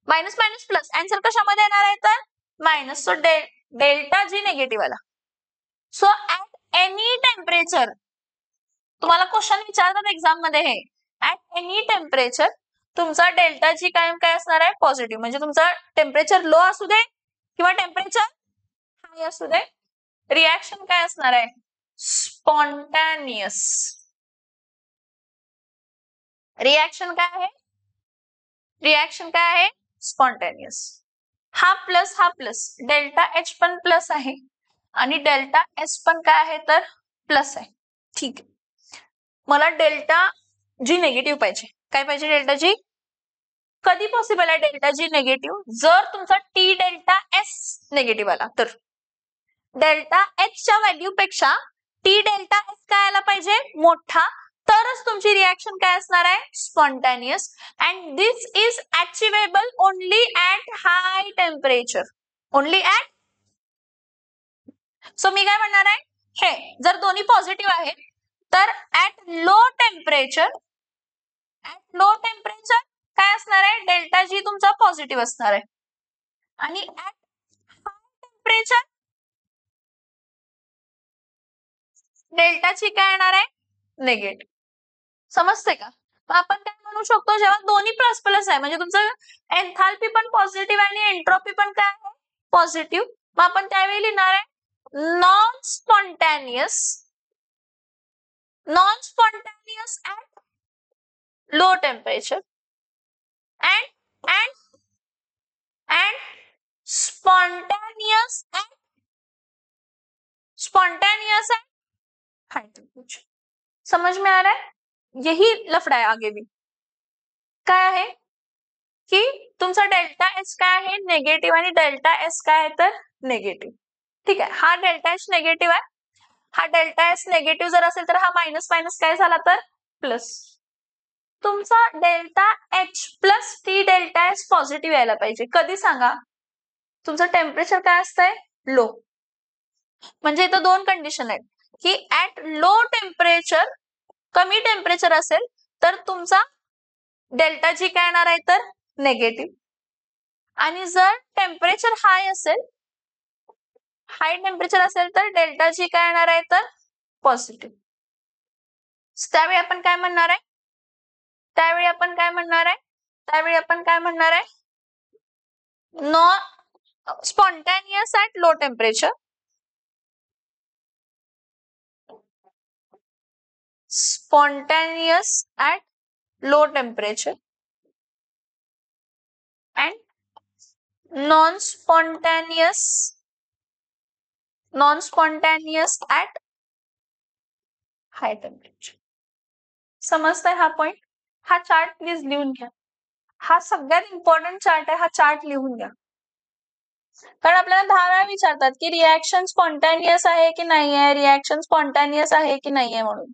Speaker 1: मायनस मायनस प्लस आन्सर कशामध्ये येणार आहे तर minus. So delta G negative आला. सो ऍट एनी टेम्परेचर, तुम्हाला क्वेश्चन विचारतात एक्झाम मध्ये हे, ऍट एनी टेम्परेचर तुमचा डेल्टा जी कायम काय असणार आहे? पॉझिटिव्ह. म्हणजे तुमचा टेम्परेचर लो असू दे किंवा टेम्परेचर हाय असू दे, रिॲक्शन काय असणार आहे? स्पॉन्टॅनियस. रिॲक्शन काय आहे? रिॲक्शन काय आहे? स्पॉन्टॅनियस. हा प्लस डेल्टा एच पण प्लस आहे आणि डेल्टा एस पण काय आहे तर प्लस आहे. ठीक आहे. मला डेल्टा जी निगेटिव्ह पाहिजे. काय पाहिजे? Delta G. कधी पॉसिबल आहे डेल्टा जी निगेटिव्ह? जर तुमचा टी डेल्टा एस निगेटिव्ह आला तर. डेल्टा एच च्या व्हॅल्यू पेक्षा टी डेल्टा एस काय आला पाहिजे? मोठा. तरच तुमची रिॲक्शन काय असणार आहे? Spontaneous. And this is achievable only at high temperature. Only at. So मी काय म्हणणार आहे? हे जर दोन्ही पॉझिटिव्ह आहेत तर at low temperature, at low temperature काय असणार आहे? डेल्टा जी तुमचा पॉझिटिव्ह असणार आहे आणि at high temperature delta G काय येणार आहे? निगेटिव्ह. समजते का? आपण काय म्हणू शकतो, जेव्हा दोन्ही प्लस प्लस आहे म्हणजे तुमचं एन्थाल्पी पण पॉझिटिव्ह आणि एंट्रोपी पण काय आहे? पॉझिटिव्ह. मग आपण त्यावेळी लिहिणार आहे non spontaneous, non spontaneous at low temperature and spontaneous at high temperature. समझ में आ रहा है? यही लफड़ा आहे आगे भी. काय आहे की तुमचा डेल्टा एच काय आहे निगेटिव्ह आणि डेल्टा एस काय आहे तर निगेटिव्ह. ठीक आहे, हा डेल्टा एच निगेटिव्ह आहे, हा डेल्टा एस निगेटिव्ह जर असेल तर हा मायनस मायनस काय झाला तर प्लस. तुमचा delta H plus T delta S positive यायला पाहिजे. कधी सांगा? तुमचं टेम्परेचर काय असतंय लो. म्हणजे इथं दोन कंडिशन आहेत की ऍट लो टेम्परेचर, कमी टेम्परेचर असेल तर तुमचा डेल्टा जी काय येणार आहे तर निगेटिव्ह, आणि जर टेम्परेचर हाय असेल, हाय टेम्परेचर असेल तर डेल्टा जी काय येणार आहे तर पॉझिटिव्ह. त्यावेळी आपण काय म्हणणार आहे, त्यावेळी आपण काय म्हणणार आहे, त्यावेळी आपण काय म्हणणार आहे, non spontaneous at low temperature, spontaneous at low temperature and non-spontaneous at high temperature. समजताय हा पॉइंट? हा चार्ट प्लीज लिहून घ्या. हा सगळ्यात इम्पॉर्टंट चार्ट आहे, हा चार्ट लिहून घ्या. कारण आपल्याला 10 वेळा विचारतात की रिएक्शन स्पॉन्टॅनियस आहे की नाही आहे, रिएक्शन स्पॉन्टॅनियस आहे की नाही आहे म्हणून.